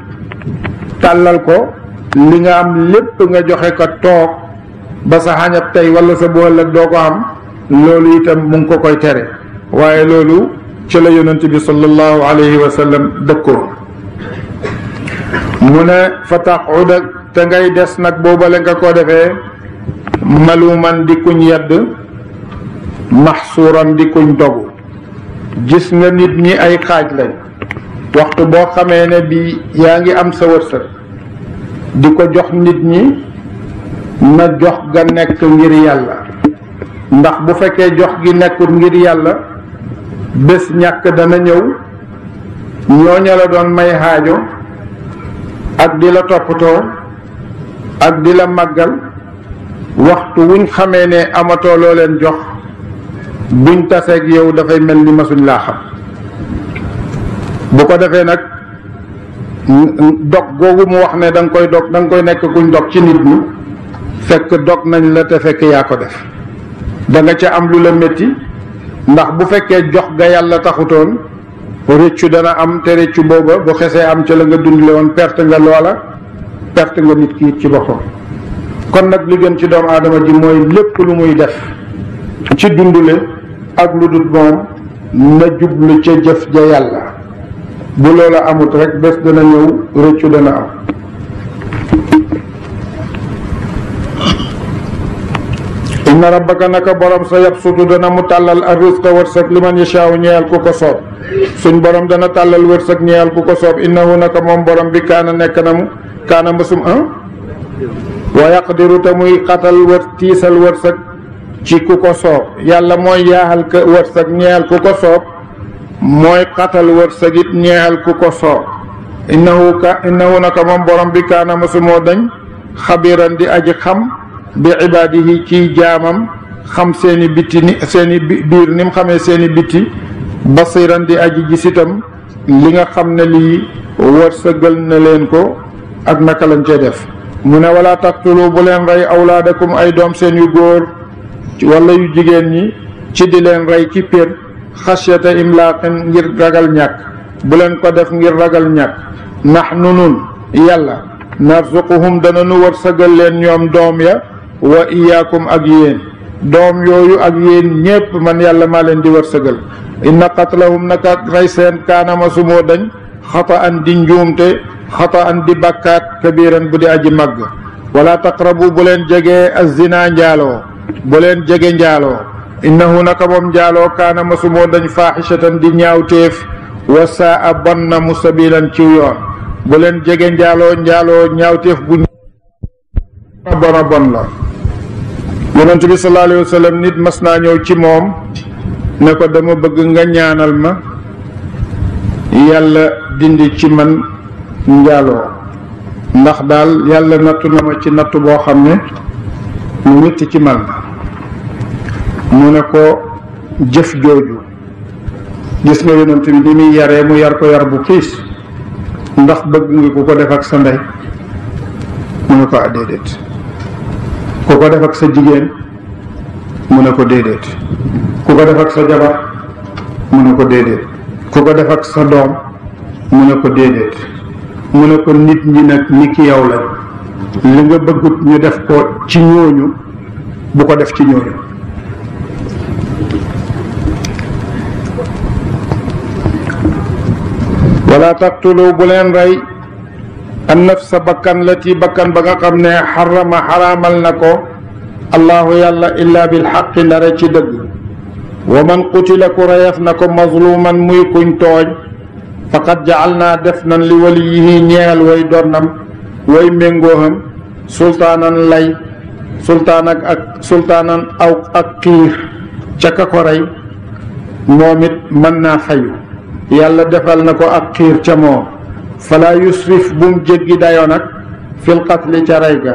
Speaker 1: tàllal ko li nga am lépp nga joxe ko toog ba sa xañab tey wala sa bool ak doo ko am loolu itam mu ngi ko koy tere waaye loolu ci la yonent bi sallallahu alayhi wa sallam dëkkoon mu ne fa taquda te ngay des nag boobale nga ko defee maluman di kuñ yedd maxsuuran di kuñ dogu gis nga nit ñi ay xaaj lañ waxtu boo xamee ne bi yaa ngi am sa wërsëg di ko jox nit ñi na jox ga nekk ngir yàlla ndax bu fekkee jox gi nekkul ngir yàlla bés ñàkk dana ñëw ñooña la doon may xaajo ak di la toppatoo ak di la màggal waxtu wuñ xamee ne amatoo loo leen jox buñ taseeg yow dafay mel ni masuñ laa xam bu ko defee nag dog googu mu wax ne da nga koy dog da nga koy nekk kuñ dog ci nit ñi fekk dog nañ la te fekk yaa ko def da nga ca am lu la métti ndax bu fekkee jox ga yàlla taxutoon réccu dana am te réccu booba bu xesee am ca la nga dundale woon perte nga loola perte nga nit ki ci boppam kon nag li gën ci doomu aadama ji mooy lépp lu muy def ci dundale ak lu dul moom na jublu ca jëf ja yàlla bu loola amut rek bés dana ñëw réccu dana am inna rabbaka naka borom sa yabsutu dana mu tàllal ar rizqa wërsëg liman yashaaw ñeyal ku ko soob suñ borom dana tàllal wërsëg ñeyal ku ko soob innahu naka moom borom bi kaana nekk na mu kaana mbasum wa yaqdiru te muy xatal tiisal wërsëg ci ku ko soob yàlla mooy yaaxal ka wërsëg ñeyal ku ko soob mooy xatal wërsëg it ñeyal ku ko soob innahu naka moom borom bi kaana mbasumoo dañ xabiran di aji xam bi ibaadihi ci jaamam xam seeni bitti ni seeni biir ni mu xamee seeni bitti basiran di aji gis itam li nga xam ne lii wërsëgal na leen ko ak naka lañ cee def mu ne wala taqtulu bu leen rey awlaadakum ay doom seen yu góor wala yu jigéen ñi ci di leen rey ci pér xashyata imlaaqin ngir ragal ñàkk bu leen ko def ngir ragal ñàkk nahnu nun yàlla narzuquhum dana nu wërsëgal leen ñoom doom ya wa iyaakum ak yéen doom yooyu ak yéen ñépp man yàlla maa leen di wërsëgal inna qatlahum naka rey seen kaanama sumoo dañ xata an di njuumte xata an di bàkkaat kabiran bu di aji màgg wala taqrabu bu leen jegee az-zina njaaloo bu leen jege njaaloo innahu naka moom njaaloo kaanama sumoo dañ faaxishatan di ñaawteef wa saa bon na musabilan ciw yoon bu leen jege njaaloo ñaawteef bu bon a bon la yonent bi sallallahu alayhi wa sallam nit mas naa ñëw ci moom ne ko dama bëgg nga ñaanal ma yàlla dindi ci man njaaloo ndax daal yàlla nattu na ma ci nattu boo xam ne mu metti ci man mu ne ko jëf jooju gis nga yonent bi ni muy yaree mu yar ko yar bu xiis ndax bëgg nga ku ko def ak sa ndey mu ne ko déedéet ku ko def ak sa jigéen mu ne ko déedéet ku ko def ak sa jabar mu ne ko déedéet ku ko def ak sa doom mu ne ko déedéet mu ne ko nit ñi nag ni ki yow lañ li nga bëggut ñu def ko ci ñooñu bu ko def ci ñooñu wala taqtulu bu leen rey an nafsa bakkan lati bakkan ba nga xam ne xarama xaraamal na ko allahu yàlla illa bil xaqi ndare ci dëgg wa man qutila ku reyef na ko mazluman muy kuñ tooñ faqad jacal naa def nan li waliyihi ñeel way donnam way méngooham sultaanan lay sultaanan aw ak xiir ca ka ko rey moom it mën naa fayu yàlla defal na ko ak xiir ca moom fala yusrif bum jéggi dayoo nag fil qatli ca rey ga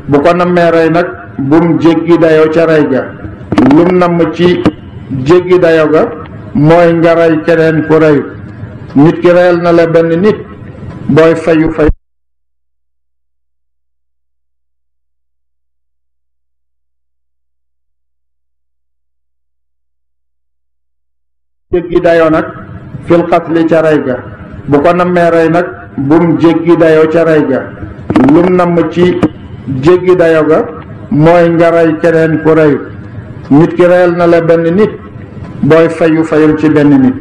Speaker 1: bu ko nammee rey nag bum jéggi dayoo ca rey ga lum namm ci jéggi dayoo ga mooy nga rey keneen ku reyu nit ki reyal na la benn nit booy fayu jéggi dayoo nag fil qatli ca rey ga bu ko nammee rey nag bum jéggi dayoo ca rey ga lum namm ci jéggi dayoo ga mooy nga rey keneen ku reyu nit ki reyal na la benn nit booy fayul ci benn nit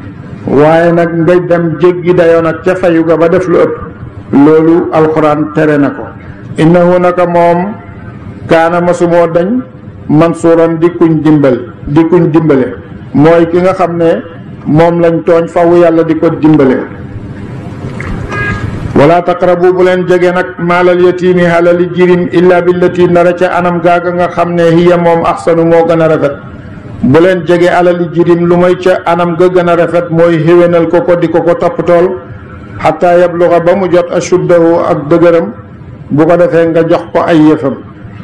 Speaker 1: waaye nag ngay dem jéggi dayoo nag ca fayu ga ba def lu ëpp loolu alxuraan tere na ko innahu naka moom kaana masumoo dañ mansuuran di kuñ dimbale mooy ki nga xam ne moom lañ tooñ fawu yàlla di ko dimbale wala taqrabu bu leen jege nag maalal yatiimi halali jirim illa billati ndara ca anam gaaga nga xam ne hiya moom axsanu moo gën a rafet bu leen jege alali jirim lu may ca anam ga gën a rafet mooy xéwénal ko di ko toppatool xataa yabluga ba mu jot ashuddahu ak dëgëram bu ko defee nga jox ko ay yëfam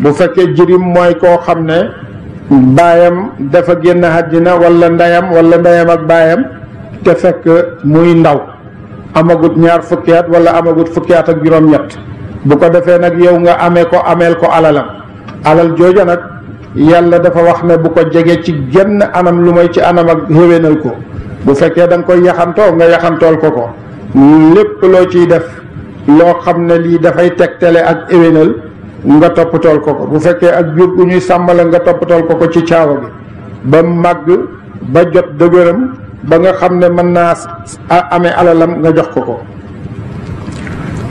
Speaker 1: bu fekkee jirim mooy koo xam ne baayam dafa génn àddina wala ndeyam ak baayam te fekk muy ndaw amagut ñaar fukki at wala amagut fukki at ak juróom-ñett bu ko defee nag yow nga ameel ko alalam alal jooja nag yàlla dafa wax ne bu ko jege ci genn anam lu may ci anam ak xéwénal ko bu fekkee da nga koy yaxantoo nga yaxantool ko lépp loo ciy def loo xam ne lii dafay tegtale ak éwénal nga toppatool ko bu fekkee ak jur gu ñuy sàmmala nga toppatool ko ci caawa gi ba màgg ba jot dëgëram ba nga xam ne mën naa amee alalam nga jox ko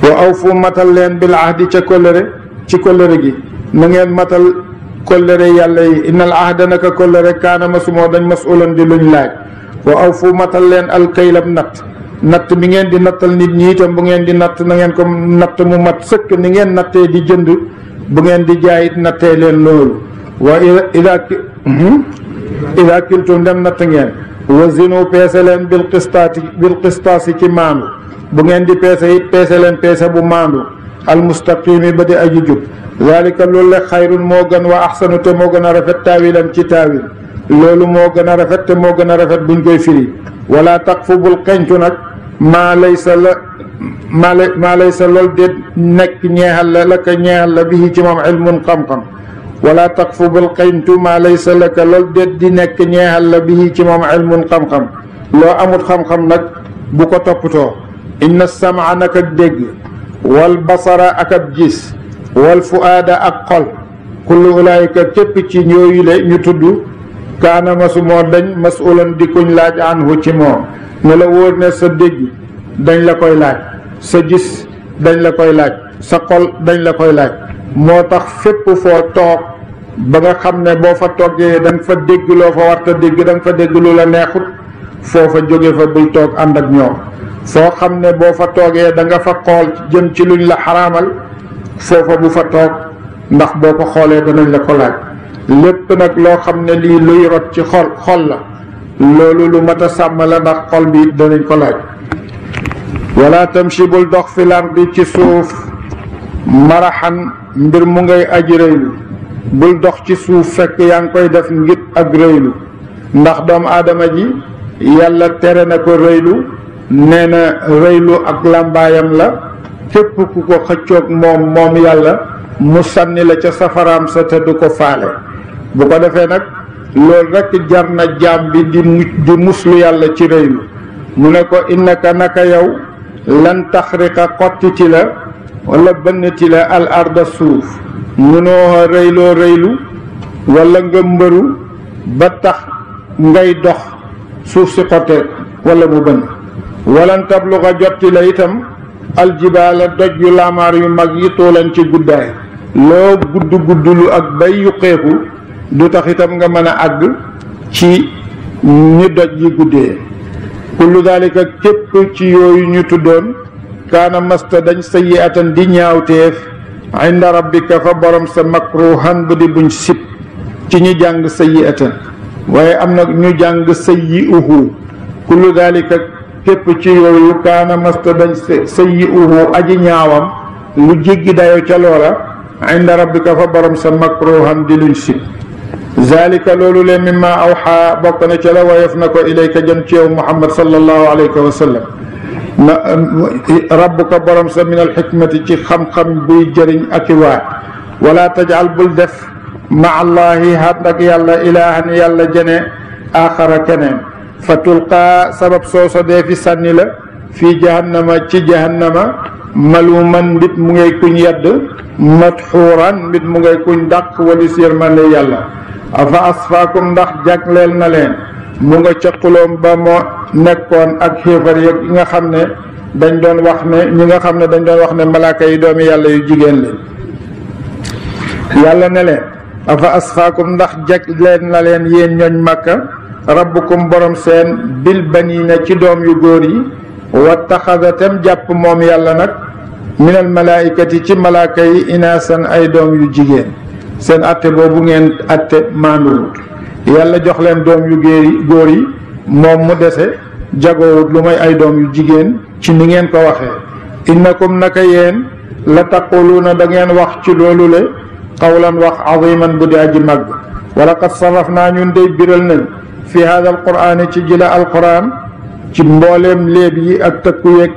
Speaker 1: wa aw fu matal leen bil ahdi ca kóllëre ci kóllëre gi na ngeen matal kóllëre yàlla yi innal ahda naka kóllëre kaana masumoo dañ masulan di luñ laaj wa aw fu matal leen alkaylab natt mi ngeen di nattal nit ñi itam bu ngeen di natt na ngeen ko natt mu mat sëkk ni ngeen nattee di jënd bu ngeen di jaayit nattee leen loolu wa ida kiltum dem natt ngeen wazinu peese leen bil qistaasi ci maandu bu ngeen di peese it peese leen peese bu maandu al mustaqimi ba di aji jub zalika loolu le xayrun moo gën wa axsanu te moo gën a rafet taawilan ci taawil loolu moo gën a rafet te moo gën a rafet buñ koy firi wala taqfu bul xeñtu nag maa laysa maa laysa loolu déet nekk ñeexal la laka ñeexal la bihi ci moom ilmun xam-xam wala taqfu bul xayntu maa laysa laka loolu déet di nekk ñeexal la bihi ci moom ilmun xam-xam loo amut xam-xam nag bu ko toppatoo inna samaa nak ak dégg wal basara ak ab gis wal fuaada ak xol kullu ulaayika képp ci ñooyu le ñu tudd kaana masu moo dañ masulan di kuñ laaj anhu ci moom ne la wóor ne sa dégg dañ la koy laaj sa gis dañ la koy laaj sa xol dañ la koy laaj moo tax fépp foo toog ba nga xam ne boo fa toggee da nga fa dégg loo fa warta dégg da nga fa dégg lu la neexut foofa jóge fa bul toog ànd ak ñoom foo xam ne boo fa toogee da nga fa xool jëm ci luñ la xaraamal foofa bu fa toog ndax boo ko xoolee danañ la ko laaj lépp nag loo xam ne lii luy rot ci xol la loolu lu mat a sàmm la ndax xol bi danañ ko laaj wala tamshi bul dox fil ardi ci suuf maraxan mbir mu ngay aji rëylu bul dox ci suuf fekk yaa ngi koy def ngir ak rëylu ndax doomu aadama ji yàlla tere na ko rëylu nee na rëylu ak làmbaayam la képp ku ko xëccoog moom yàlla mu sànni la ca safaraam sa te du ko faale bu ko defee nag loolu rekk jar na jaam bi di muslu yàlla ci rëylu mu ne ko innaka naka yow lan taxriqa xottiti la wala bënnati la al arda suuf munoo rëylu wala nga mbëru ba tax ngay dox suuf si xottee wala mu bënn walan tabluga jotti la itam aljibaala doj yu laamaar yu mag yi toolan ci guddaay loo guddulu ak bay yuqeeku du tax itam nga mën a àgg ci ni doj yi guddee kullu dalika képp ci yooyu ñu tuddoon kaana masta dañ sayyi'atan di ñaawteef inda rabbika fa borom sa makruhan bu di buñ sib ci ñi jàng sayyi'atan waaye am na ñu jàng sayyi'uhu kullu dalika képp ci yooyu kaana masta dañ sayyi'uhu aji ñaawam lu jéggi dayo ca loola inda rabbika fa borom sa makruhan di luñ sib zalika loolu leen mimma awxa bokk na ca la woyof na ko ilayka jëm ci yow muhammad sallallahu alayhi wa sallam na rabbuka borom sa min alxikmati ci xam-xam buy jëriñ ak i waat wala tajal bul def ma allahi ànd ak yàlla ilahan yàlla jene axara keneen fa tulqaa sabab sooso dee fi sànni la fii jahannama ci jahannama maluman mbit mu ngay kuñ yedd madxuuran mbit mu ngay kuñ dàq walis yërmande yàlla afa asfaakum ndax jagleel na leen mu nga caqaloom ba moo nekkoon ak xéefar yi nga xam ne dañ doon wax ne ñi nga xam ne dañ doon wax ne malaaka yi doomi yàlla yu jigéen leen yàlla ne leen afa asfaakum ndax jagleel na leen yéen ñooñ màkka rabbukum borom seen bil baniina ci doom yu góor yi wa taxadatam jàpp moom yàlla nag minal malaaikati ci malaaka yi inaasan ay doom yu jigéen seen atte boobu ngeen atte maanduwut yàlla jox leen doom yu góor yi moom mu dese jagoowut lu may ay doom yu jigéen ci ni ngeen ko waxee innakum naka yéen la taquluuna da ngeen wax ci loolu le qawlan wax aziman bu di aji màgg wala qad saraf naa ñun dey biral nañ fi hada alqur'ani ci jila alquran ci mbooleem léeb yi ak tëkku yeeg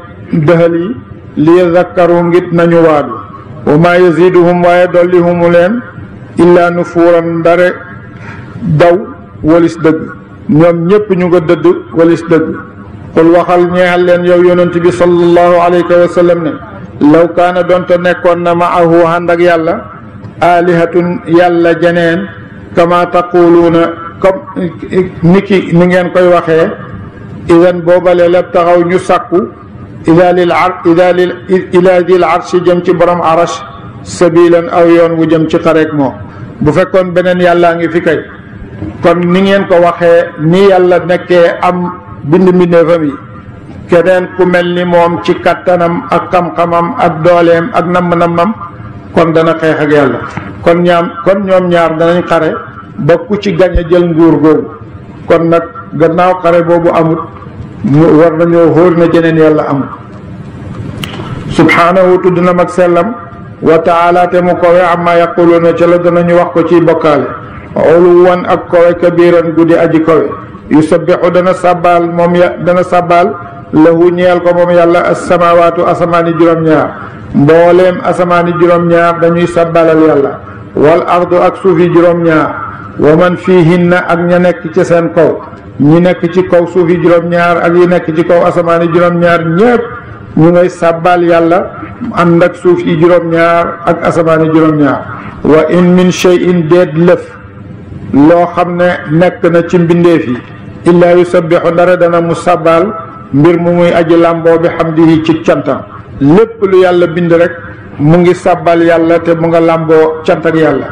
Speaker 1: dëhal yi li yazakkaru ngit nañu waadu wa ma yaziduhum waaye dollihumu leen illaa nufuuran ndare daw walis dëgg ñoom ñépp ñu nga dëdd walis dëgg qul waxal ñeexal leen yow yonent bi sallallahu alayhi wa sallam ne law kaana doonte nekkoon na maahu ànd ak yàlla aalihatun yàlla jeneen kama taquluuna comme ni ngeen koy waxee idan boobale la taxaw ñu sàkku ila dil arshi jëm ci borom arash sabilan aw yoon wu jëm ci xareek moom bu fekkoon beneen yàllaa ngi fi kay kon ni ngeen ko waxee ni yàlla nekkee am bind mbindeefam yi keneen ku mel ni moom ci kattanam ak xam-xamam ak dooleem ak namm-nammam kon dana xeex ak yàlla kon ñoom ñaar danañ xare ba ku ci gañ a jël nguur googu kon nag gannaaw xare boobu amut mu war nañoo xóor na jeneen yàlla amut subhaanahu tudd na mag sellam wa taala te mu kowe amma yaquluuna ca la danañu wax ko ciy bokkaale uluwan ak kowe kabiran guddi aji kowe yusabbihu dana sàbbaal lahu ñeel ko moom yàlla as-samaawaatu asamaani juróom-ñaar mbooleem asamaani juróom-ñaar dañuy sabbalal yàlla wal ardu ak suufi juróom-ñaar wa man fiihinna ak ña nekk ci seen kaw ñi nekk ci kaw suufi juróom-ñaar ak yi nekk ci kaw asamaani juróom-ñaar ñépp ñu ngay sàbbaal yàlla ànd ak suuf yi juróom-ñaar ak asamaani juróom-ñaar wa in min shay'in déet lëf loo xam ne nekk na ci mbindeef yi illaa yusabbihu dara dana mu sàbbaal mbir mu muy aji làmboo bi hamdihi ci cantam lépp lu yàlla bind rek mu ngi sàbbaal yàlla te mu nga làmboo cant ak yàlla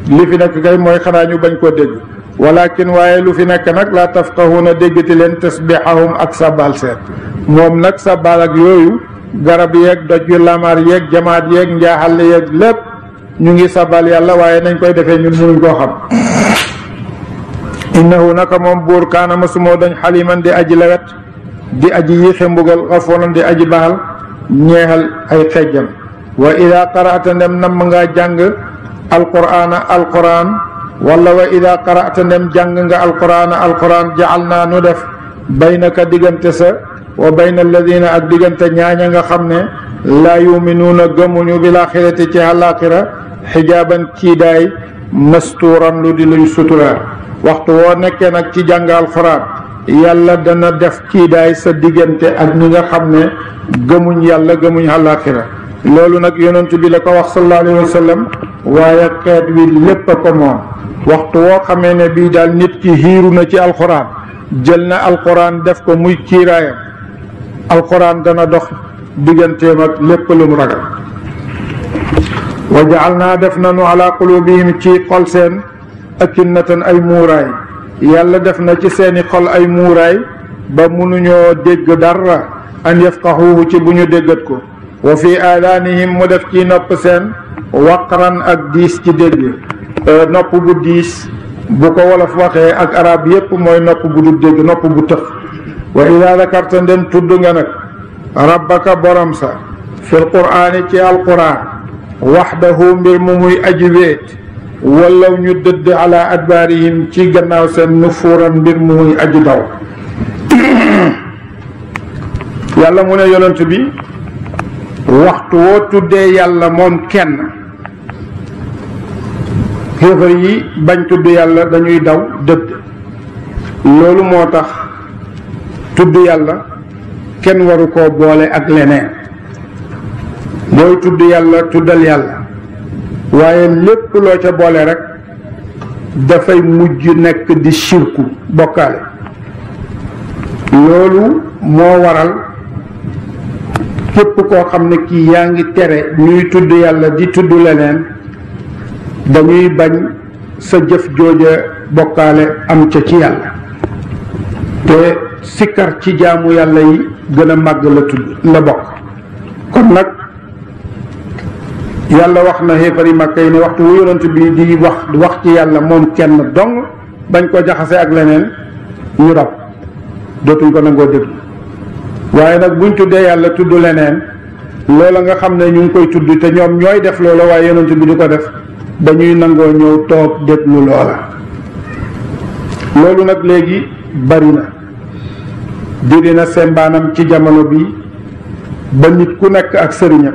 Speaker 1: li fi nekk kay mooy xanaa ñu bañ koo dégg walakin waaye lu fi nekk nag laa tafqahuuna déggati leen tasbihahum ak sàbbaal seet moom nag sàbbaal ak yooyu garab yeeg doj yu lamar yeeg jamaat yeeg njaaxal yeeg lépp ñu ngi sàbbaal yàlla waaye nañ koy defee ñun mënuñ koo xam innahu naka moom buur kaana masumoo dañ xaliman di aji lewet di aji yiixe mbugal xafuuran di aji baal ñeexal ay xejjam wa ida qara'ta ndem namm nga jàng alqur'ana alqur'an wala wa ida qara'ta ndem jàng nga alqur'an jacal naa nu def baynaka diggante sa wa bayna alladina ak diggante ñaaña nga xam ne laa yuminuuna gëmuñu bil axirati ci àllaaxira xijaaban kiidaay mastuuran lu di luñ suturaal waxtu woo nekkee nag ci jàng alqur'an yàlla dana def kiidaay sa diggante ak ñi nga xam ne gëmuñ yàlla gëmuñ àllaaxira loolu nag yonent bi la ko wax sallallahu alayhi wa sallam waaye xeet wi lépp a ko moom waxtu woo xamee ne bii daal nit ki xiiru na ci alquran jël na alquran def ko muy kiiraayam alquran dana dox digganteem ak lépp lu mu ragal wa jaal naa def nanu ala qulubihim ci xol seen akinnatan ay muuraay yàlla def na ci seeni xol ay muuraay ba mënuñoo dégg dara an yafqahuhu ci bu ñu déggat ko wa fi aadaanihim mu def ci nopp seen waqran ak diis ci dégg nopp bu diis bu ko wolof waxee ak arab yépp mooy nopp bu du dégg nopp bu tëx wa ida dakarta ndem tudd nga nag rabbaka borom sa fil qur'aani ci alquran waxdahu mbir mu muy aji wéet wallaw ñu dëdd ala adbaarihim ci gannaaw seen nufuuran mbir mu muy aji daw yàlla mu ne yonent bi waxtu woo tuddee yàlla moom kenn xéefar yi bañ tudd yàlla dañuy daw dëdd loolu moo tax tudd yàlla kenn waru koo boole ak leneen booy tudd yàlla tuddal yàlla waaye lépp loo ca boole rek dafay mujj nekk di shirku bokkaale loolu moo waral képp koo xam ne kii yaa ngi tere ñuy tudd yàlla di tudd leneen dañuy bañ sa jëf jooja bokkaale am ca ci yàlla te sikkar ci jaamu yàlla yi gën a màgg la tudd la bokk kon nag yàlla wax na xéefari Makka yi ne waxtu wu yonent bi di wax ci yàlla moom kenn dong bañ ko jaxase ak leneen ñu rab dootuñ ko nangoo déglu waaye nag buñ tuddee yàlla tudd leneen loola nga xam ne ñu ngi koy tudd te ñoom ñooy def loola waaye yonent bi di ko def dañuy nangoo ñëw toog déglu loola loolu nag léegi bari na diri na sembaanam ci jamono bi ba nit ku nekk ak sëriñam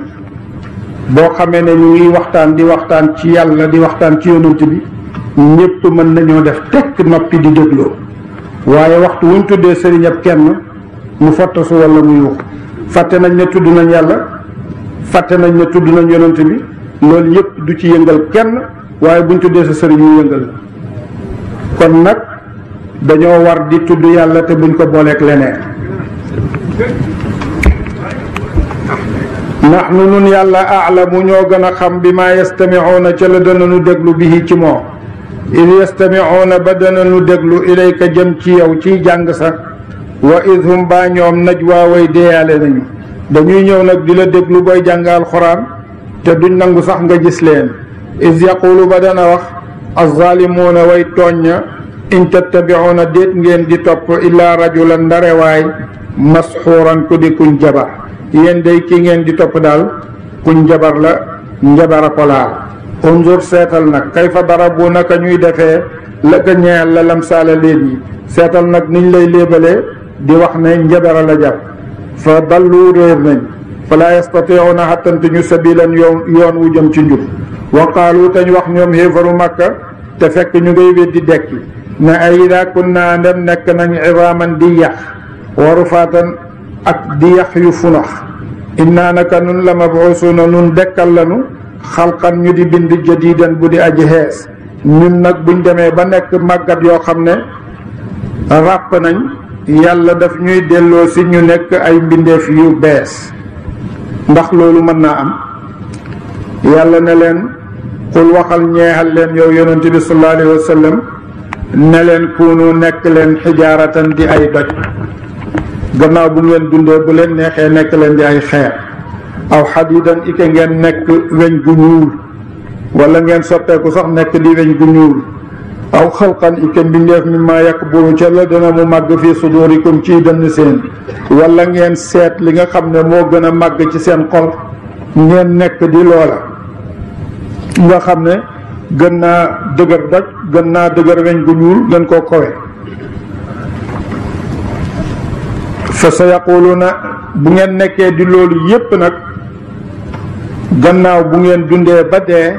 Speaker 1: boo xamee ne ñu ngi waxtaan di waxtaan ci yàlla di waxtaan ci yonent bi ñépp mën nañoo def tekk noppi di dégloo waaye waxtu wuñ tuddee sëriñam kenn mu fottasu walla mu yuux fàtte nañ ne tudd nañ yàlla fàtte nañ ne tudd nañ yonent bi loolu yépp du ci yëngal kenn waaye buñ tuddee sa sëriñ ñu yëngal la kon nag dañoo war di tudd yàlla te buñ ko booleek leneen nahnu nun yàlla aalamu ñoo gën a xam bi maa yastamiuuna ca la danañu déglu bihi ci moom id yastamiuuna ba danañu déglu ilayka jëm ci yow ciy jàng sa wa id hum baa ñoom najwaa way deeyaale nañu dañuy ñëw nag di la déglu booy jàng alxuraan te duñ nangu sax nga gis leen is yaqulu ba dana wax azzaalimuuna way tooñ ña in tattabiuuna déet ngeen di topp illaa rajulan ndarewaay masxuuran ku di kuñ jabar yéen day ki ngeen di topp daal kuñ jabar la njabara ko laal unzur seetal nag kayfa darabu naka ñuy defee la ka ñeel la lamsaala léeb yi seetal nag niñ lay léebalee di wax ne njabara la jàpp fa dallu réer nañ fala yastatiuna xattante ñu sabilan yoon wu jëm ci njub wa qaalu tañ wax ñoom xéefaru Makka te fekk ñu ngay weddi dekki ne ay ida kunna ndem nekk nañ idaaman di yax wa rufaatan ak di yax yu funax inna naka nun la mabuusuuna nun dekkal lanu xalqan ñu di bind jadiidan bu di aji xees ñun nag buñ demee ba nekk màggat yoo xam ne ràpp nañ yàlla daf ñuy delloo si ñu nekk ay mbindeef yu bees ndax loolu mën naa am yàlla ne leen xul waxal ñeexal leen yow yonente bi sallallahu alayhi wa sallam ne leen kuunu nekk leen xijaaratan di ay doj gannaaw bu ngeen dundee bu leen neexee nekk leen di ay xeer aw xadiidan ike ngeen nekk weñ gu ñuul wala ngeen soppeeku sax nekk di weñ gu ñuul aw xalqan ike mbindeef mi maa yàq boobu ca la dana mu màgg fii sudurikum ciy dënn seen wala ngeen seet li nga xam ne moo gën a màgg ci seen xol ngeen nekk di loola nga xam ne gën naa dëgër doj gën naa dëgër weñ gu ñuul gën koo kowe fa sa yaquluuna bu ngeen nekkee di loolu yépp nag gannaaw bu ngeen dundee ba dee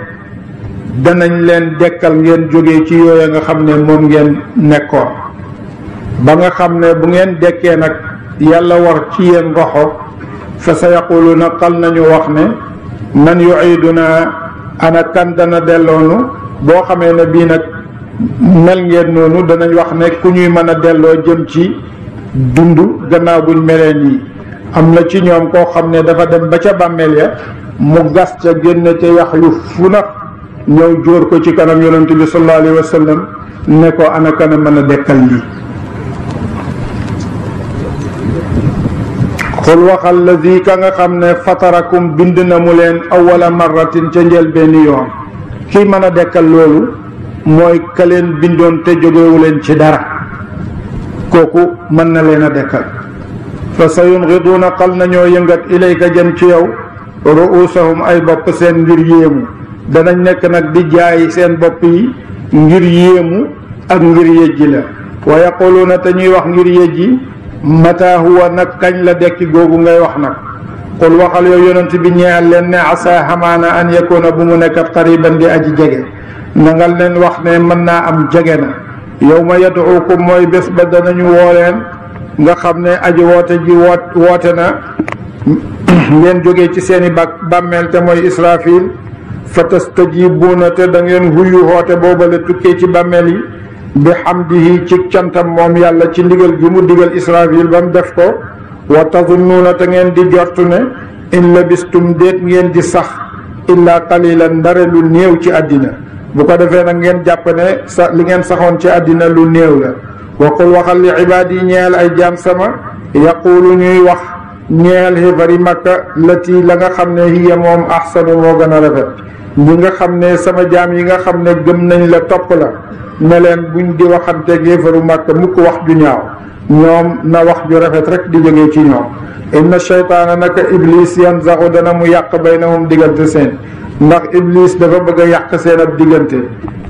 Speaker 1: danañ leen dekkal ngeen jógee ci yooya nga xam ne moom ngeen nekkoon ba nga xam ne bu ngeen dekkee nag yàlla war ci yéen roxo fa sa yaquluuna xal nañu wax ne man yuiduna ana kan dana delloonu boo xamee ne bii nag mel ngeen noonu danañ wax ne ku ñuy mën a delloo jëm ci dund gannaaw buñ melee nii am na ci ñoom koo xam ne dafa dem ba ca bàmmeel ya mu gas ca génne ca yax yu funax ñëw jóor ko ci kanam yonent bi sallallahu alayhi wa sallam ne ko ana kana mën a dekkal lii xul waxal lazi ka nga xam ne fatarakum bind na mu leen awwala marratin ca njëlbeeni yoon kii mën a dekkal loolu mooy ka leen bindoon te jógewu leen ci dara kooku mën na leen a dekkal fa sa yungiduuna xal nañoo yëngat ilayka jëm ci yow ruusahum ay bopp seen ngir yéemu danañ nekk nag di jaay seen bopp yi ngir yéemu ak ngir yëjji la wa yaquluuna te ñuy wax ngir yëjji mata huwa nag kañ la dekki googu ngay wax nag qul waxal yow yonent bi ñeexal leen ne asa xamaana an yakuna bu mu nekkat qariban di aji jege na nga leen wax ne mën naa am jege na yawma yad'ukum mooy bés ba danañu woo leen nga xam ne aji woote ji woote na ngeen jógee ci seeni bàmmeel te mooy israfil fa tastajibuuna te da ngeen huyu woote boobale tukkee ci bàmmeel yi bi hamdihi ci cantam moom yàlla ci ndigal gi mu digal israfil ba mu def ko wa tazunnuuna te ngeen di jortu ne in labistum déet ngeen di sax illa qalilan ndare lu néew ci àddina bu ko defee nag ngeen jàpp ne li ngeen saxoon ci àddina lu néew la waqul waxal li ibaad yi ñeel ay jaam sama yaqulu ñuy wax ñeel xibari makka lati la nga xam ne hiya moom ahsanu moo gën a rafet ñi nga xam ne sama jaam yi nga xam ne gëm nañ la topp la ne leen buñ di waxanteeg yéefaru makka mukk wax ju ñaaw ñoom na wax ju rafet rek di jógee ci ñoom inna shaytaana naka iblis yanzaxu dana mu yàq baynahum diggante seen ndax iblis dafa bëgg a yàq seen ab diggante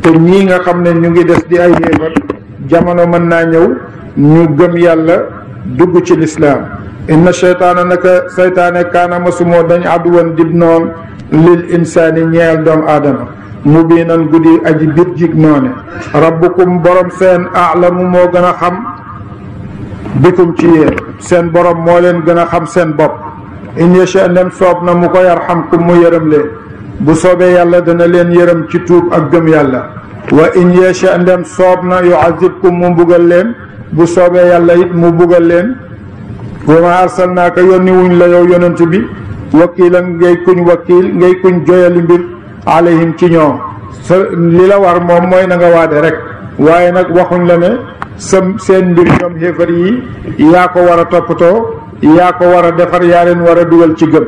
Speaker 1: te ñii nga xam ne ñu ngi des di ay yéefar jamono mën naa ñëw ñu gëm yàlla dugg ci lislaam inna shaytaana naka saytaane kaana masumoo dañ àdduwan dib noon lil insaani ñeel doomu aadama mubiinan guddi aji bir jig noone rabbukum borom seen aalamu moo gën a xam bikum ci yéen seen borom moo leen gën a xam seen bopp in yasha ndem soob na mu ko yarhamkum mu yërëm leen bu soobee yàlla dana leen yërëm ci tuub ak gëm yàlla wa in yasha ndem soob na yu'azibkum mu mbugal leen bu soobee yàlla it mu mbugal leen wa ma arsalnaaka yónni wuñ la yow yonent bi wakiilan ngay kuñ wakiil ngay kuñ joyali mbir alayhim ci ñoom sa li la war moom mooy na nga waade rek waaye nag waxuñ la ne seen mbir ñoom xéefar yi yaa ko war a toppatoo yaa ko war a defar yaa leen war a dugal ci gëm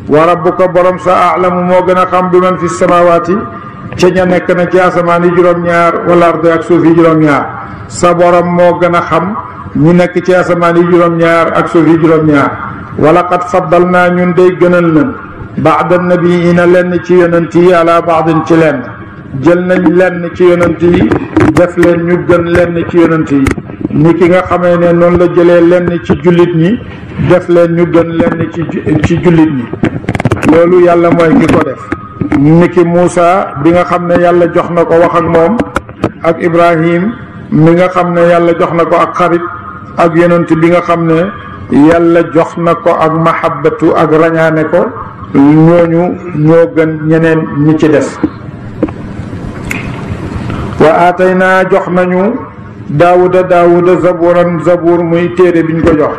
Speaker 1: wa rabbuka borom sa aalamu moo gën a xam bi man fi samawaati ca ña nekk na ci asamaan yi juróom-ñaar wala arde ak suuf yi juróom-ñaar sa borom moo gën a xam ñu nekk ci asamaan yi juróom-ñaar ak suuf yi juróom-ñaar wala qad faddal naa ñun day gënal nañ baada nabiina lenn ci yonent yi ala baadin ci lenn jël nañ lenn ci yonent yi def leen ñu gën lenn ci yonent yi ni ki nga xamee ne noonu la jëlee lenn ci jullit ñi def leen ñu gën lenn ci jullit ñi loolu yàlla mooy ki ko def ni ki Muusa bi nga xam ne yàlla jox na ko wax ak moom ak Ibrahim mi nga xam ne yàlla jox na ko ak xarit ak yonent bi nga xam ne yàlla jox na ko ak mahabbatu ak rañaane ko ñooñu ñoo gën ñeneen ñi ci des wa aataynaa jox nañu daawuda zaburan zabur muy téere biñ ko jox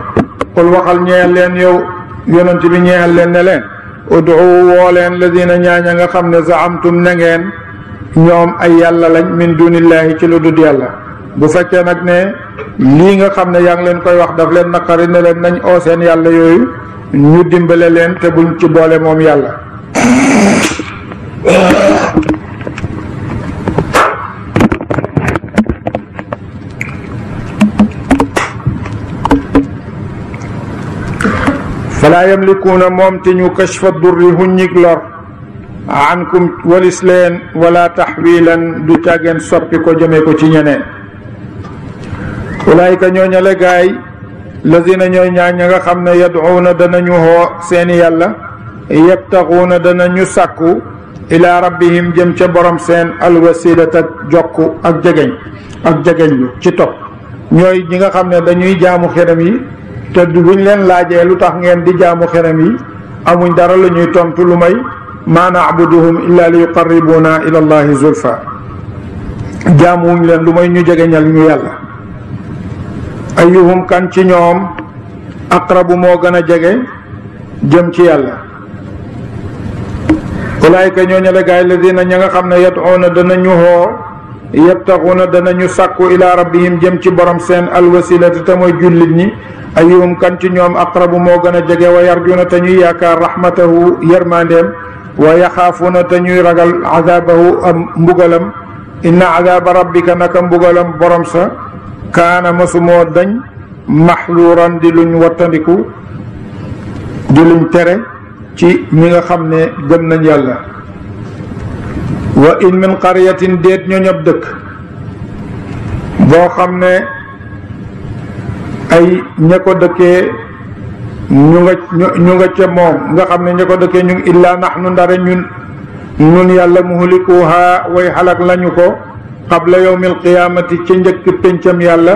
Speaker 1: qul waxal ñeel leen yow yonent bi ñeel leen ne leen ud'u woo leen ladina ñaaña nga xam ne zaamtum na ngeen ñoom ay yàlla lañ min dunillahi ci lu dul yàlla bu fekkee nag ne lii nga xam ne yaa ngi leen koy wax daf leen naqari ne leen nañ oo seen yàlla yooyu ñu dimbale leen te buñ ci boole moom yàlla falaa yamlikuuna moom te ñu kashfa durri huññig lor ankum walis leen wala taxwilan du càggeen soppi ko jëme ko ci ñeneen ulaayika ñooñale gaay lazina ñooy ñaa ña nga xam ne yad'uuna danañu hoo seeni yàlla yabtaxuuna danañu sàkku ila rabbihim jëm ca borom seen alwasilat ak jokku ak jegeñ lu ci topp ñooy ñi nga xam ne dañuy jaamu xeram yi te buñ leen laajee lu tax ngeen di jaamu xeram yi amuñ dara la ñuy tontu lu may maa na'buduhum illa li yuqarribuna ila allahi zulfa jaamuwuñ leen lu may ñu jegeñal ñu yàlla ayyuhum kan ci ñoom aqrabu moo gën a jege jëm ci yàlla ulaayka ñooñale gaay ladina ña nga xam ne yad'uuna danañu hoo yabtaxuuna danañu sàkku ila rabbihim jëm ci borom seen alwasilati te mooy jullit ñi ayyuhum kan ci ñoom aqrabu moo gën a jege wa yarjuuna te ñuy yaakaar rahmatahu yërmandeem wa yaxaafuuna te ñuy ragal azabahu am mbugalam inna azaba rabbika naka mbugalam borom sa kaana masumoo dañ maxluuran di luñ wattandiku di luñ tere ci ñi nga xam ne gëm nañ yàlla wa in min qaryatin déet ñoñab dëkk boo xam ne ay ña ko dëkkee ñu nga ca moom nga xam ne ña ko dëkkee ñu illaa nahnu ndare ñun yàlla muhlikuha way xalak lañu ko qabla yawmil qiyaamati ci njëkk péncam yàlla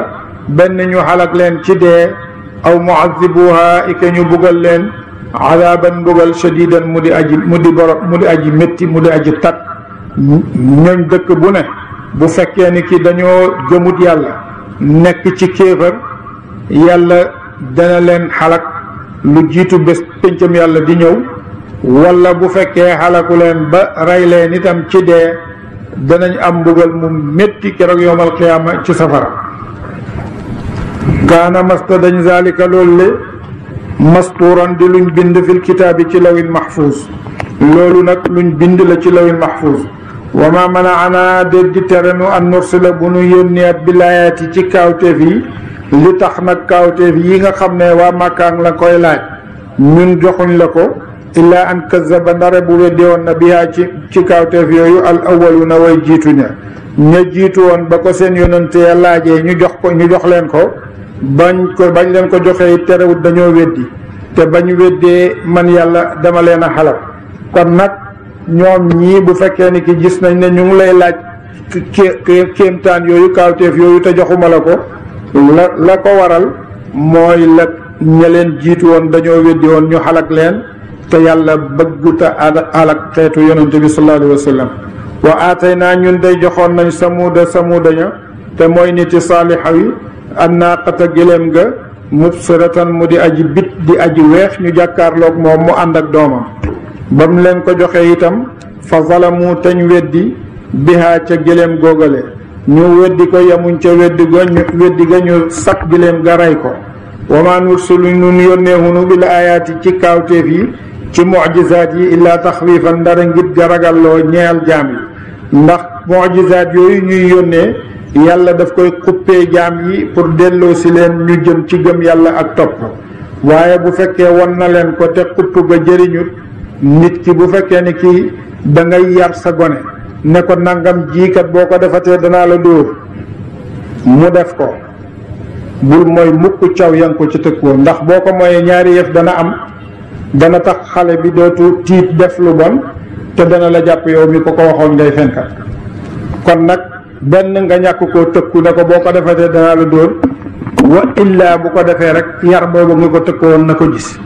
Speaker 1: benn ñu xalak leen ci dee aw muazibuha ike ñu bugal leen azaban mbugal shadidan mu di aji métti mu di aji tat ñooñ dëkk bu ne bu fekkee ni ki dañoo gëmut yàlla nekk ci kéefër yàlla dana leen xalak lu jiitu bés péncam yàlla di ñëw wala bu fekkee xalaku leen ba rey leen itam ci dee danañ am mbugal mu métti keroog yowmal qiyaama ci safara kaana masta dañ zalika loolu le mastuuran di luñ bind fil kitaabi ci lawin mahfuus loolu nag luñ bind la ci lawin mahfuus wa ma manaana de di terenu an nursila bu nu yónneet bilaayaati ci kaawteef yi li tax nag kaawteef yi nga xam ne waa Makka la koy laaj ñun joxuñ la ko illaa an kazzaba ndare bu weddi woon na bihaa ci kaawteef yooyu al awwaluna way jiitu ña jiitu woon ba ko seen yonante ya laajee ñu jox leen ko bañ leen ko joxee terewut dañoo weddi te bañ weddee man yàlla dama leen a xalak kon nag ñoom ñii bu fekkee ni ki gis nañ ne ñu ngi lay laaj kéemtaan yooyu kaawteef yooyu te joxuma la ko la ko waral mooy la ña leen jiitu woon dañoo weddi woon ñu xalak leen te yàlla bëgguta alak xeetu yonente bi sallallahu alayhi wa sallam wa aataynaa ñun day joxoon nañ samuuda ña te mooy niti saalixa yi annaaqata gëléem ga mubsiratan mu di aji bit di aji weex ñu jàkkaarloog moom mu ànd ak doomam ba mu leen ko joxee itam fa zalamu teñ weddi bihaa ca gëléem góogale ñu weddi ko yamuñ ca weddi ga ñu sat gëléem ga rey ko wa maa nursilu nun yónneehunu bil ayaati ci kaawteef yi ci mucjisaat yi illaa taxwiifan ndara ngir ga ragalloo ñeel jaam yi ndax mucjisaat yooyu ñuy yónnee yàlla daf koy xuppee jaam yi pour delloo si leen ñu jëm ci gëm yàlla ak topp waaye bu fekkee won na leen ko te xupp ga jëriñut nit ki bu fekkee ni ki da ngay yar sa gone ne ko nangam jiikat boo ko defatee danaa la dóor mu def ko bul mooy mukk caw yang ko ci tëkkoo ndax boo ko mooyee ñaari yëf dana am, dana tax xale bi dootu tiit def lu bon te dana la jàpp yow mi ko waxoon ngay fenkat. kon nag benn nga ñàkk koo tëkku ne ko boo ko defee danaa la dóor, wa illaa bu ko defee rek yar boobu nga ko tëkkoon na ko gis.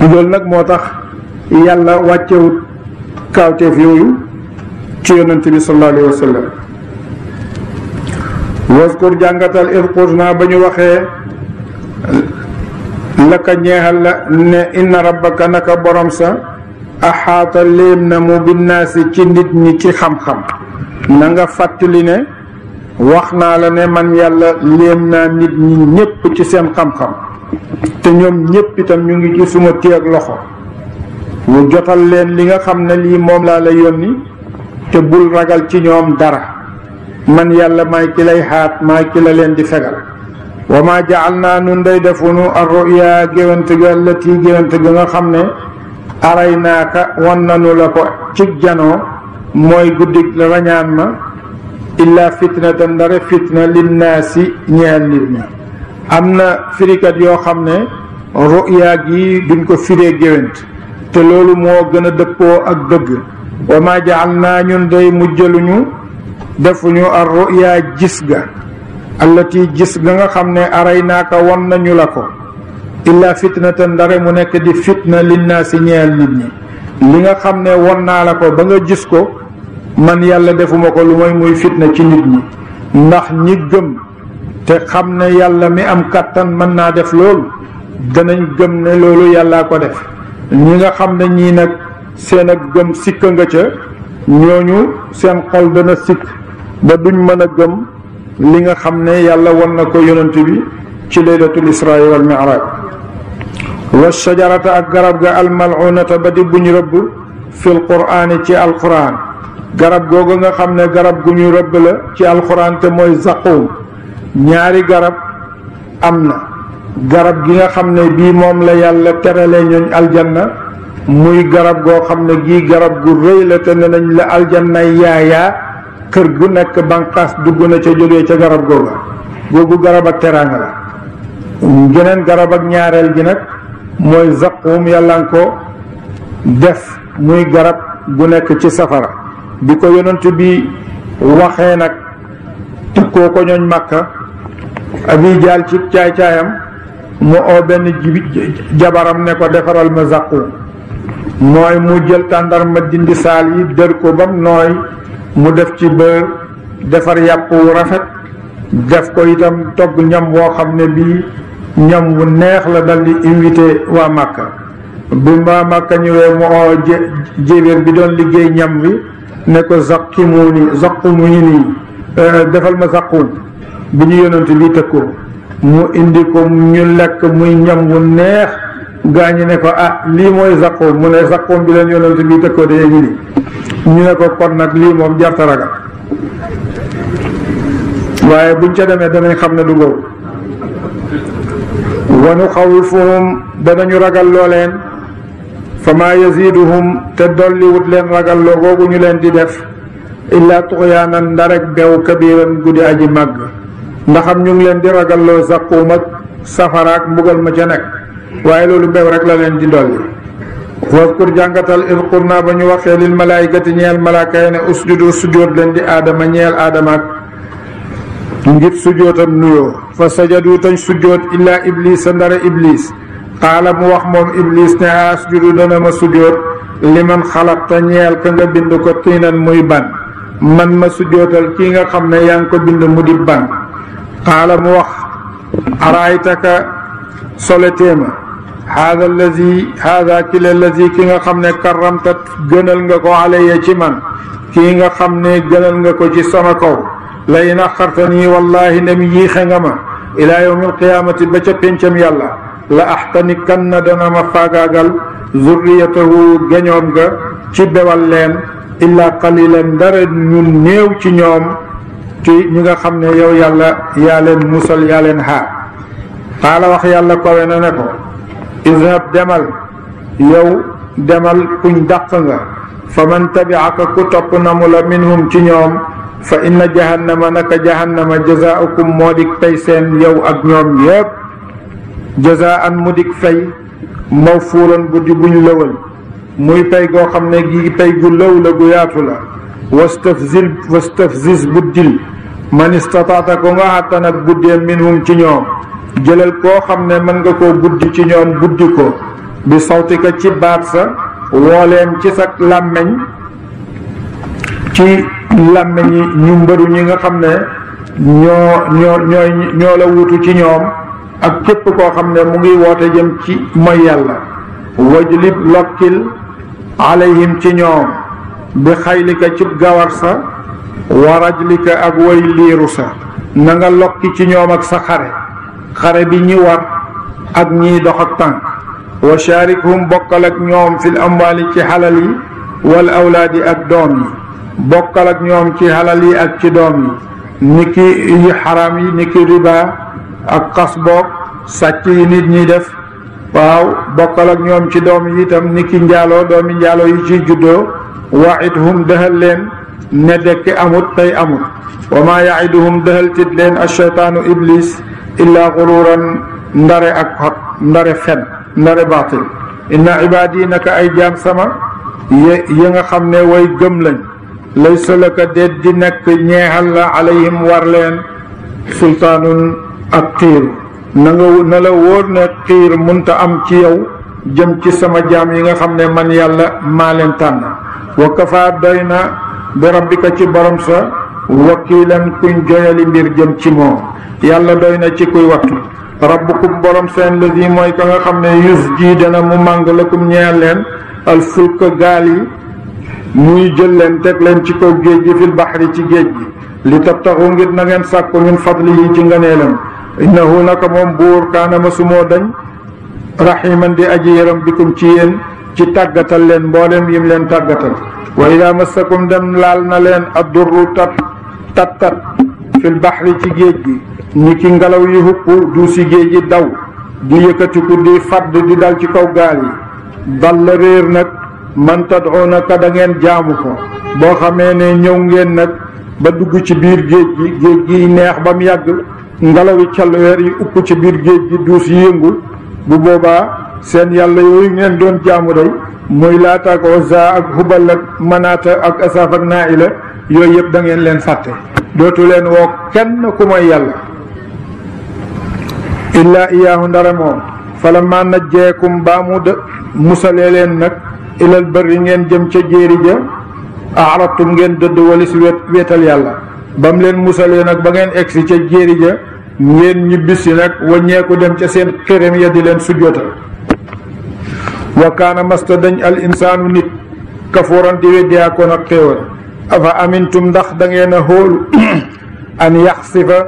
Speaker 1: loolu nag moo tax yàlla wàccewut kaawteef yooyu ci yonent bi sallallahu alayhi wa sallam. waskur jàngatal id qulnaa ba ñu waxee laka ñeexal la ne inna rabbaka naka borom sa axaata léem na mu binnaasi ci nit ñi ci xam-xam. na nga fàttali ne wax naa la ne man yàlla léem naa nit ñi ñépp ci seen xam-xam te ñoom ñépp itam ñu ngi ci suma téeg loxo mu jotal leen li nga xam ne lii moom laa la yónni te bul ragal ci ñoom dara. man yàlla maay ki lay xaat maay ki la leen di fegal. wa ma jaal naa nun day defunu arruya géwante ga allati géwante ga nga xam ne aray naaka wan nanu la ko ci janoo mooy guddig rañaan ma illa fitnatan ndare fitna linnaasi ñeel nit ñi. am na firikat yoo xam ne ruya gi duñ ko firee géwant te loolu moo gën a dëppoo ak dëgg. wa ma jaal naa ñun day mujjaluñu defuñu ar ruya gis ga allati gis ga nga xam ne aray naaka won nañu la ko illa fitnatan ndare mu nekk di fitna linnaasi ñeel nit ñi. li nga xam ne won naa la ko ba nga gis ko man yàlla defuma ko lu mooy muy fitna ci nit ñi, ndax ñi gëm te xam ne yàlla mi am kàttan mën naa def loolu danañ gëm ne loolu yàllaa ko def. ñi nga xam ne ñii nag seen ak gëm sikka nga ca, ñooñu seen xol dana sikk ba duñ mën a gëm li nga xam ne yàlla won na ko yonent bi ci laylatul israa wal mi'raaj. wa shajarata ak garab ga almal'unata ba di buñ rëbb fil qur'aani ci alquran. garab googu nga xam ne garab gu ñu rëbb la ci alquran te mooy zaquum. ñaari garab am na, garab gi nga xam ne bii moom la yàlla terale ñooñ aljanna muy garab goo xam ne gii garab gu rëy la te ne nañ la aljanna yaayaa kër gu nekk banqaas dugg na ca jógee ca garab googu garab ak teraanga la. geneen garab ak ñaareel gi nag mooy zaquum, yàlla nga ko def muy garab gu nekk ci safara. bi ko yonent bi waxee nag tëkkoo ko ñooñ Makka, Abi Jaal ci caay-caayam mu oo benn jabaram ne ko defaral ma zaquum. mooy mu jël tàndarma dindi saal yi dër ko bam nooy, mu def ci beurre, defar yàpp wu rafet, def ko itam togg ñam woo xam ne bii ñam wu neex la dal di invité waa Makka. bi waa Makka ñëwee mu oo jéebéer bi doon liggéey ñam wi ne ko zaqumu nii defal ma zaquum bi ñu yonent bi tëkkoo. mu indi ko ñu lekk muy ñam wu neex, gaañu ne ko lii mooy zaquum. mu ne zaquum bi leen yonent bi tëkkoo de ngi nii. ñu ne ko kon nag lii moom jarta ragal, waaye buñ ca demee danañ xam ne du ngoow. wa nuxawifuhum danañu ragal loo leen, fa maa yaziduhum te dolliwut leen ragal loo googu ñu leen di def illaa tuxyaanan ndarek bew kabiran guddi aji màgg. ndaxam ñu ngi leen di ragalloo zaquum ak safaraak mbugal ma ca nekk, waaye loolu bew rek la leen di dolli. waskur jàngatal id qulnaa ba ñu waxee lil malaayikati ñeel malaaka yi ne usjudu sujjóot leen di aadama ñeel aadamaak ngir sujjóotam nuyoo. fa sajadu tañ sujjóot illaa iblis sa ndara iblis. qaala mu wax moom iblis ne asjudu dana ma sujjóot liman xalaqta ñeel ka nga bind ko tiinan muy ban, man ma sujjóotal kii nga xam ne yaa ngi ko bind mu di ban. qaala mu wax araaytaka soleteema haada kile allazi ki nga xam ne karramta gënal nga ko alayya ci man, kii nga xam ne gënal nga ko ci sama kaw. la in axartanii wallahi ndem yiixe nga ma ilaa yawmi alqiyaamati ba ca péncam yàlla, la axtanikanna dana ma faagaagal zurriyatahu geñoom ga ci bewal leen illaa qalilan dara ñu néew ci ñoom ci ñi nga xam ne yow yàlla yaa leen musal yaa leen xaar. qaala wax yàlla kowe na ne ko izhab demal yow demal kuñ dàq nga, fa man tabi'aka ku topp na mu la minhum ci ñoom fa inna jahannama naka jahannama jazaaukum moo dik fay seen yow ak ñoom yépp jazaan mu dik fay mawfuuran bu di buñ lëwal muy pay goo xam ne gi pay gu lëw la gu yaatu la wastafziz buddil man istataata ko nga àttan ak buddee minhum ci ñoom jëlal koo xam ne mën nga koo buddi ci ñoom buddi ko bi sawtika ci baat sa wooleen ci sa làmmeñ ci làmmeñ yi ñu mbëru ñi nga xam ne ñoo la wutu ci ñoom ak képp koo xam ne mu ngi woote jëm ci mooy yàlla wajlib lokkil alayhim ci ñoom bi xaylika ci gawar sa wa rajlika ak way liiru sa na nga lokki ci ñoom ak sa xare bi ñi war ak ñiy dox ak tànk wa sharikhum bokkal ak ñoom fil amwaali ci xalal yi wal awlaadi ak doom yi bokkal ak ñoom ci xalal yi ak ci doom yi niki yi xaraam yi niki riba ak xas boog sàcc yi nit ñi def waaw bokkal ak ñoom ci doom yi itam niki njaaloo doomi njaaloo yi ciy juddoo waidhum dëhal leen ne dekki amut tey amut wa maa yaiduhum dëhal tit leen asheytaanu iblis illaa xururan ndare ak xot ndare fen ndare baatil inna ibaadi naka ay jaam sama ya nga xam ne way gëm lañ laysa laka déet di nekk ñeexal la alayhim war leen sultaanun ak xiir na la wóor ne xiir munta am ci yow jëm ci sama jaam yi nga xam ne man yàlla maa leen tànn wa kafaa doy na bi rabbika ci borom sa wakiilan kuñ joyali mbir jëm ci moom yàlla doy na ci kuy wattu rabbukum borom seen lazi mooy ka nga xam ne yus ji dana mu màng lakum ñeel leen al fulka gaal yi muy jël leen teg leen ci kaw géej gi fil baxri ci géej gi li tabtaxu ngir na ngeen sàkku min fadli yi ci ngëneelam innahu naka moom buur kaana ma sumoo dañ raximan di aji yaram bikum ci yéen ci tàggatal leen mboolem yim leen tàggatal wa ida massakum dem laal na leen addurru tat fil baxri ci géej gi ni ki ngelaw yi hupp du si géej gi daw di yëkkatiku di fadd di dal ci kaw gaal yi dal la réer nag man tad'una ka da ngeen jaamu ko boo xamee ne ñëw ngeen nag ba dugg ci biir géej gi neex ba mu yàgg ngelaw yi calweer yi upp ci biir géej gi duus yi yëngu bu boobaa seen yàlla yooyu ngeen doon jaamu day muy Laata ak Uzza ak Hubal ak Manaata ak Asaaf ak Naa'ila yooyu yëpp da ngeen leen fàtte dootu leen woo kenn ku mooy yàlla illaa iyaahu ndara moom falammaa najjaakum baa mu musalee leen nag ilal barri ngeen jëm ca jéeri ja a'radtum ngeen dëdd walis weetal yàlla ba mu leen musalee nag ba ngeen egsi ca jéeri ja ngeen ñibbisi nag waññeeku dem ca seen xërëm ya di leen sujjootal wa kaana masta dañ al insaanu nit kafuuran di weddiyaakoon ak xéewal afa amintum ndax da ngeen a hóolu an yaxsifa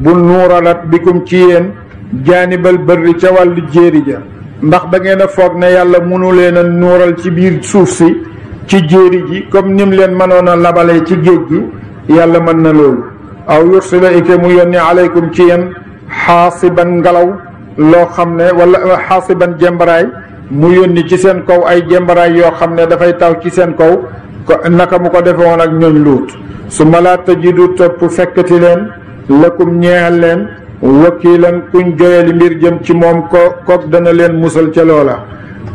Speaker 1: bu nuuralat bikum ci yéen jaanibal bërri ca wàllu jéeri ja ndax da ngeen a foog ne yàlla mënu leen a nuural ci biir suuf si ci jéeri ji comme nim leen mënoon a labalee ci géej gi yàlla mën na loolu aw yursila ike mu yónni alaykum ci yéen xaasiban ngelaw loo xam ne wala xaasiban jembaraay mu yónni ci seen kaw ay jembaraay yoo xam ne dafay taw ci seen kaw naka mu ko defe woon ak ñooñ luut su ma laa tajidu topp fekkati leen lakum ñeexal leen wakiilan kuñ joyali mbir jëm ci moom kook dana leen musal ca loola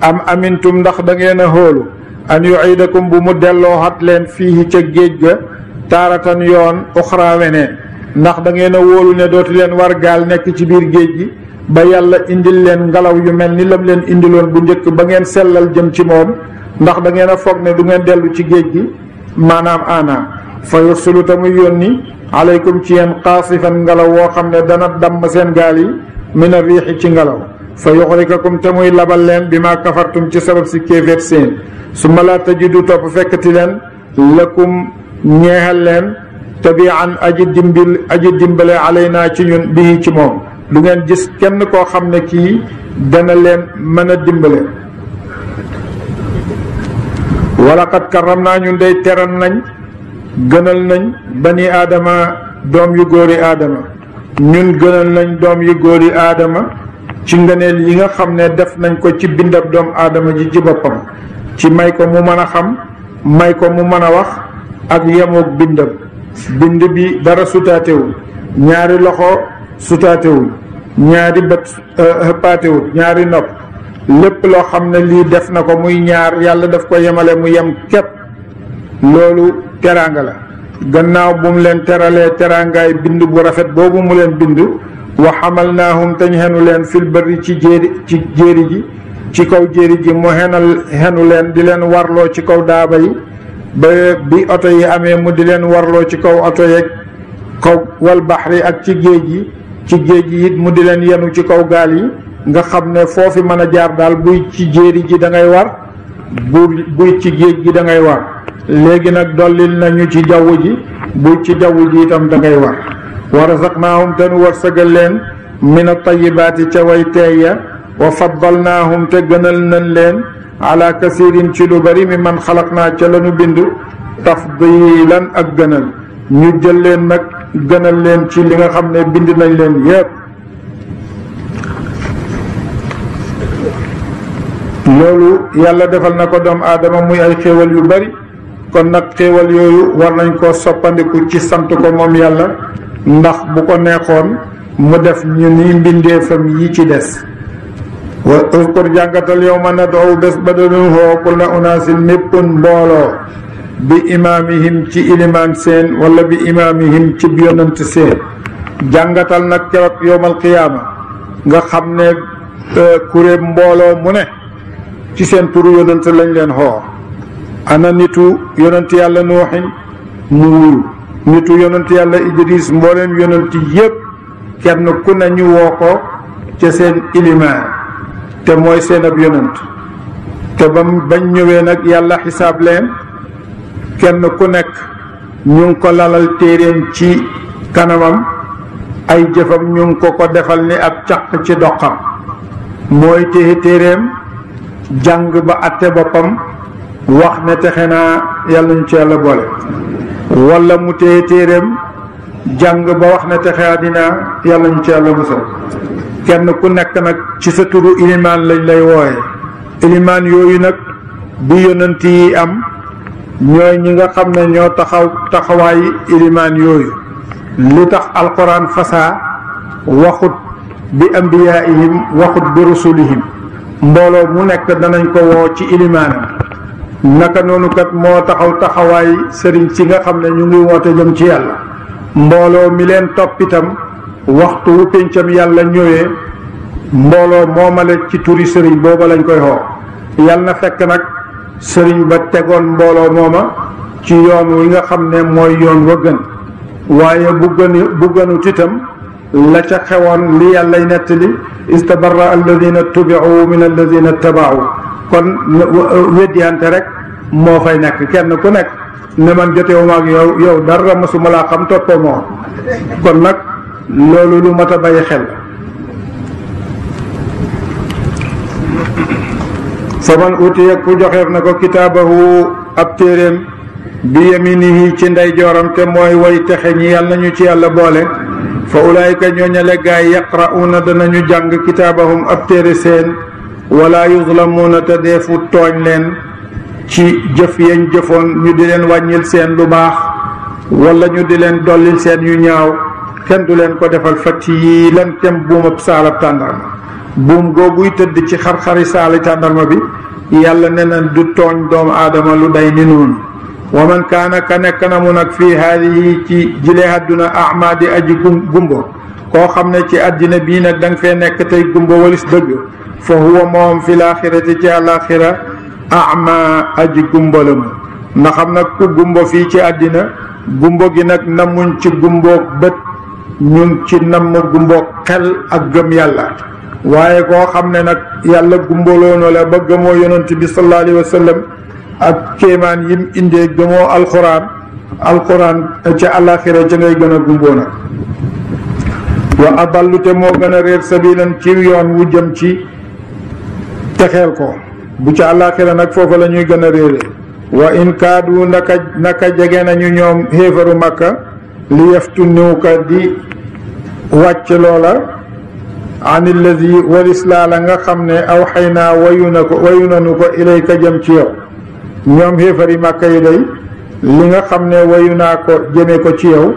Speaker 1: am amintum ndax da ngeen a hóolu an yuidakum bu mu delloo xat leen fii ca géej ga taaratan yoon uxra weneen ndax da ngeen a wóolu ne dootu leen war gaal nekk ci biir géej gi ba yàlla indil leen ngelaw yu mel ni lam leen indiloon bu njëkk ba ngeen sellal jëm ci moom ndax da ngeen a foog ne du ngeen dellu ci géej gi maanaam ana fa yursulu ta muy yónni alaykum ci yéen qaasifan ngelaw woo xam ne dana damm seen gaal yi min ar-riixi ci ngelaw fa yuxrikakum te muy labal leen bi ma kafartum ci sabab si kéeféet seen su ma laa tajidu topp fekkati leen lakum ñeexal leen tabian aji dimbale alaynaa ci ñun bii ci moom du ngeen gis kenn koo xam ne kii dana leen mën a dimbale walaqad karram naa ñun day teral nañ gënal nañ bani aadama doom yu góori aadama ñun gënal nañ doom yu góori aadama ci ngëneel yi nga xam ne def nañ ko ci bindab doom aadama ji ci boppam ci may ko mu mën a xam may ko mu mën a wax ak yemoog bindam bind bi dara sutaatewul, ñaari loxo sutaatewul, ñaari bët xëppaatewul, ñaari nopp, lépp loo xam ne lii def na ko muy ñaar yàlla daf ko yemale mu yem képp, loolu teraanga la. gannaaw bu mu leen teralee teraangaay bind bu rafet boobu mu leen bind, wa xamalnaahum te ñu xenu leen fil barri ci jéeri ji, ci kaw jéeri ji mu xenu leen di leen warloo ci kaw daaba yi, ba bi oto yi amee mu di leen warloo ci kaw oto yeeg kaw wal baxri ak ci géej gi, it mu di leen yenu ci kaw gaal yi, nga xam ne foofi mën a jaar daal buy ci jéeri ji da ngay war, buy ci géej gi da ngay war. léegi nag dollil nañu ci jaww ji, buy ci jaww ji itam da ngay war. wa razaqnaahum te nu wërsëgal leen min at-tayyibaati ca way teey ya, wa faddalnaahum te gënal nañ leen ala kasirin ci lu bari mi man xalaq naa ca lanu bind tafdilan ak gënal. ñu jël leen nag gënal leen ci li nga xam ne bind nañ leen yépp. loolu yàlla defal na ko doomu aadama muy ay xéewal yu bari, kon nag xéewal yooyu war nañ koo soppandiku ci sant ko moom yàlla, ndax bu ko neexoon mu def ñu ni mbindeefam yi ci des. wa uskur jàngatal yow ma nad'u bés ba dañu xoo kulla unaasin mépp mbooloo bi imaamihim ci ilimaan seen wala bi imaamihim ci yonant seen. jàngatal nag keroog yowmal qiyaama nga xam ne kuréel mbooloo mu ne ci seen turu yonant lañ leen xoo. ana nitu yonant yàlla nuuxin mu wuyu, nitu yonant yàlla idris, mbooleem yonant yépp kenn ku ne ñu woo ko ca seen ilimaan te mooy seen ab yonant. te bañ ñëwee nag yàlla xisaab leen, kenn ku nekk ñu ngi ko lalal téeréem ci kanamam, ay jëfam ñu ngi ko defal ni ab caq ci doxam, mooy téye téeréem jàng ba atte boppam wax ne texe naa, yàlla ñu ci yàlla boole. wala mu téye téeréem jàng ba wax ne texe àddina, yàlla ñu ci yàlla musal. kenn ku nekk nag ci sa turu ilimaan lañ lay wooye. ilimaan yooyu nag bi yonent yi am ñooy ñi nga xam ne ñoo taxawaay ilimaan yooyu. li tax alquran fasaa waxut bi ambiyaihim, waxut bi rusulihim. mbooloo mu nekk danañ ko woo ci ilimaanam. naka noonu kat moo taxawaay sëriñ si nga xam ne ñu ngi woote jëm ci yàlla. mbooloo mi leen topp itam waxtu wu péncam yàlla ñëwee, mbooloo moomale ci turi sëriñ booba lañ koy xoo. yàlla na fekk nag sëriñ ba tegoon mbooloo mooma ci yoon wi nga xam ne mooy yoon wa gën. waaye bu gënut itam la ca xewoon li yàllay nettali, istabarra alladina tubiu min alladina tabaau. kon weddiyante rek moo fay nekk, kenn ku nekk ne man jotewuma ak yow dara masuma laa xam, toppoo moo. kon nag loolu lu mat a bàyyi xel. faman utiya ku joxeef na ko kitaabahu ab téeréem bi yaminihi ci ndeyjooram te mooy way texe ñi yàlla nañu ci yàlla boole. fa ulaayika ñooñale gaay yaqra'uuna danañu jàng kitaabahum ab téere seen, wala yuzlamuuna te deefu tooñ leen ci jëf yañ jëfoon, ñu di leen wàññil seen lu baax wala ñu di leen dollil seen yu ñaaw, kenn du leen ko defal fatiilan kem buumab saalab tàndarma. buum googuy tëdd ci xar-xari saali tàndarma bi, yàlla ne na du tooñ doomu aadama lu day ni noonu. wa man kaana ka nekk na mu nag fii haadihi ci jile àdduna ahma di aji gumbo, koo xam ne ci àddina bii nag da nga fee nekk tey gumbo walis dëgg, fa huwa moom fi laaxirati ci àlaaxira ahma aji gumbo la mu. ndax xam nag ku gumbo fii ci àddina, gumbo gi nag namuñ ci gumboog bët, ñun ci namm gumboog xel ak gëm yàlla. waaye koo xam ne nag yàlla gumbaloonoo la ba gëmoo yonent bi sallallahu alayhi wa sallam ak kéemaan yim indee gëmoo alquran ca àllaaxira ca ngay gën a gumboo nag. wa adallu te moo gën a réer sabilan ci yoon wu jëm ci texeel ko, bu ca àllaaxira nag foofa la ñuy gën a réere. wa in kaadu naka jege nañu ñoom xéefaru Makka li yaftunuuka di wàcc loola an allazi walis laa la nga xam ne aw xay naa wayu nanu ko ilayka jëm ci yow. ñoom xéefari Màkka yi day li nga xam ne wayu naa ko jëme ko ci yow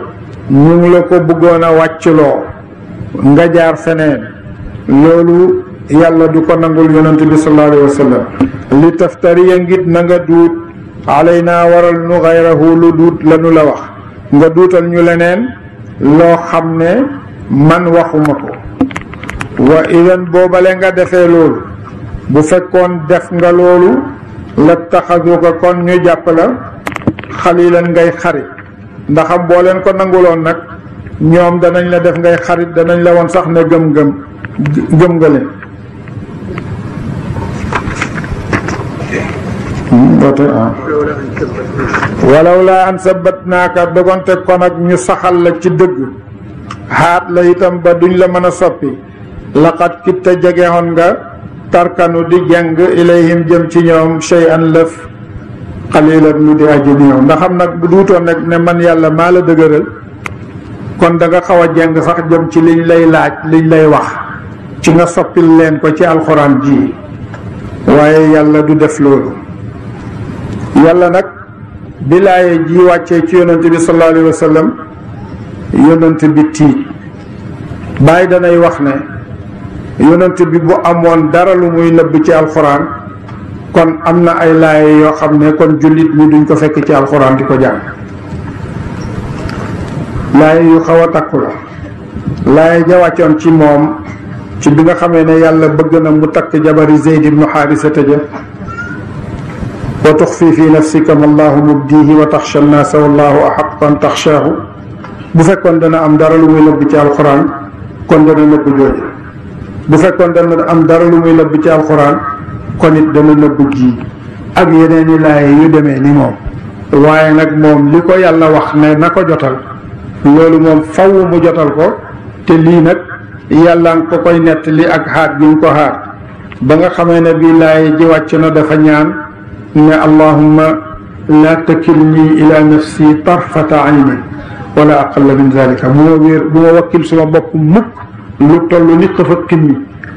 Speaker 1: ñu ngi la ko bëggoon a wàccloo nga jaar feneen loolu yàlla du ko nangul yonent bi sallallahu alayhi wa sallam li taftariya ngit na nga duut alaynaa waral nu xayrahu lu duut lanu la wax nga duutal ñu leneen loo xam ne man waxuma ko wa idan boobale nga defee loolu bu fekkoon def nga loolu la taxaduka kon ñu jàpp la xalilan ngay xarit ndaxam boo leen ko nanguloon nag ñoom danañ la def ngay xarit danañ la woon sax ne gëm nga leen walaw laa an sabatnaaka dogonte kon ak ñu saxal la ci dëgg xaat la itam ba duñ la mën a soppi laqad kitta jegewoon nga tarkanu di jàng ilayhim jëm ci ñoom shay'an lëf qalilan lu di aji néew ndax xam nag bu duutoon nag ne man yàlla maa la dëgëral kon da nga xaw a jàng sax jëm ci liñ lay laaj liñ lay wax ci nga soppil leen ko ci alxuraan ji waaye yàlla du def loolu yàlla nag bi laaye ji wàccee ci yonent bi sallallahu alayhi wa sallam yonent bi tiit bàyyi danay wax ne yonent bi bu amoon dara lu muy nëbb ci alxuraan kon am na ay laaye yoo xam ne kon jullit ñi duñ ko fekk ci alxuraan di ko jàng laaye yu xaw a takku la laaye ja wàccoon ci moom ci bi nga xamee ne yàlla bëgg na mu takk jabari Zeyd ibnu Xaarisata ja wa tuxfi fi nafsika ma allahu mubdihi wa taxsha nnaasa wallahu axaqu an taxshaahu bu fekkoon dana am dara lu muy nëbb ci alxuraan kon dana nëbb jooju bu fekkoon dana am dara lu muy nëbb ci alxuraan kon it dana nëbb ji ak yeneen i laaye yu demee ni moom waaye nag moom li ko yàlla wax ne na ko jotal loolu moom faw mu jotal ko te lii nag yàlla nga ko koy nettali ak xaat gi mu ko xaat ba nga xamee ne bii laaye ji wàcc na dafa ñaan ne allahumma la takilni ila nafsi tarfata aynin wala aqalla min zalika bu ma wakkil suma bopp mukk lu toll ni xëf ak kimmi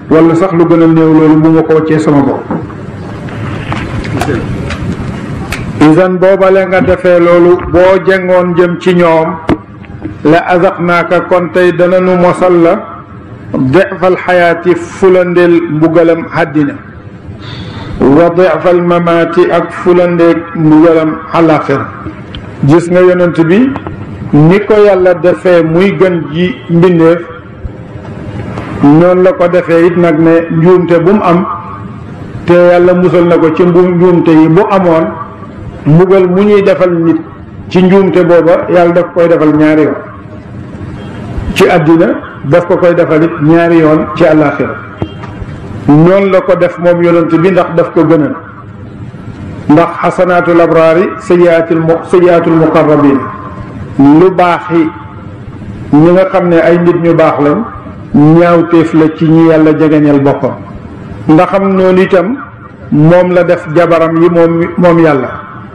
Speaker 1: wala sax lu gën a néew loolu bu ma ko waccee sama bopp isan boobale nga defee loolu boo jengoon jëm ci ñoom la azaqnaaka kon tey dana nu mosal la defal xayaati fulandeel mbugalam àddina wa defal mamaati ak fulandeeg mbugalam àllaaxira gis nga yonent bi ni ko yàlla defee muy gën ji mbindeef noonu la ko defee it nag ne njuumte bu mu am te yàlla musal na ko ci njuumte yi bu amoon mbugal mu ñuy defal nit ci njuumte booba yàlla daf koy defal ñaari yoon ci àddina daf ko koy defal it ñaari yoon ci àllaaxira noonu la ko def moom yonent bi ndax daf ko gënal ndax xasanaatul abraari sayyiaatul muqarrabiin lu baax yi ñi nga xam ne ay nit ñu baax lañ ñaawteef la ci ñi yàlla jegeñal boppam ndaxam noonu itam moom la def jabaram yi moom yàlla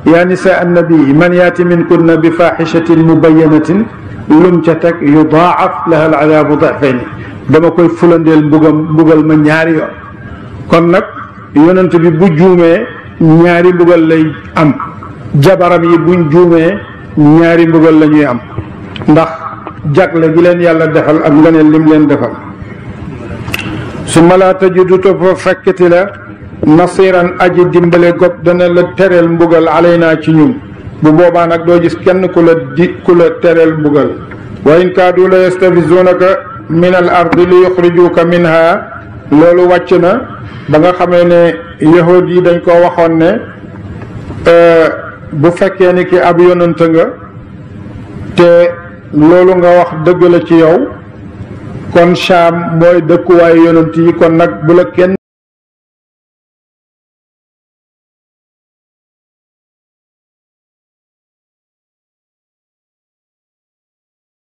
Speaker 1: yaa nisaa annabi man yaati minkunna bi faaxishatin mubayyanatin lum ca teg yudaaf laha al adaabu dafayni dama koy fulandeel mbugal ma ñaari yoon kon nag yonent bi bu juumee ñaari mbugal lay am jabaram yi buñ juumee ñaari mbugal la ñuy am ndax jagle gi leen yàlla defal ak ngeneen lim leen defal su ma laa tajidu topp fekkati la nasiran aji dimbale gopp dana la tereel mbugal alaynaa ci ñun bu boobaa nag doo gis kenn ku la tereel mbugal wa in kaadu la yastafizunaka min al ardi li yuxrijuka minha loolu wàcc na ba nga xamee ne yahud yi dañ koo waxoon ne bu fekkee ni ki ab yonent nga te loolu nga wax dëgg la ci yow kon Shaam mooy dëkkuwaayu yonent yi kon nag bu la kenn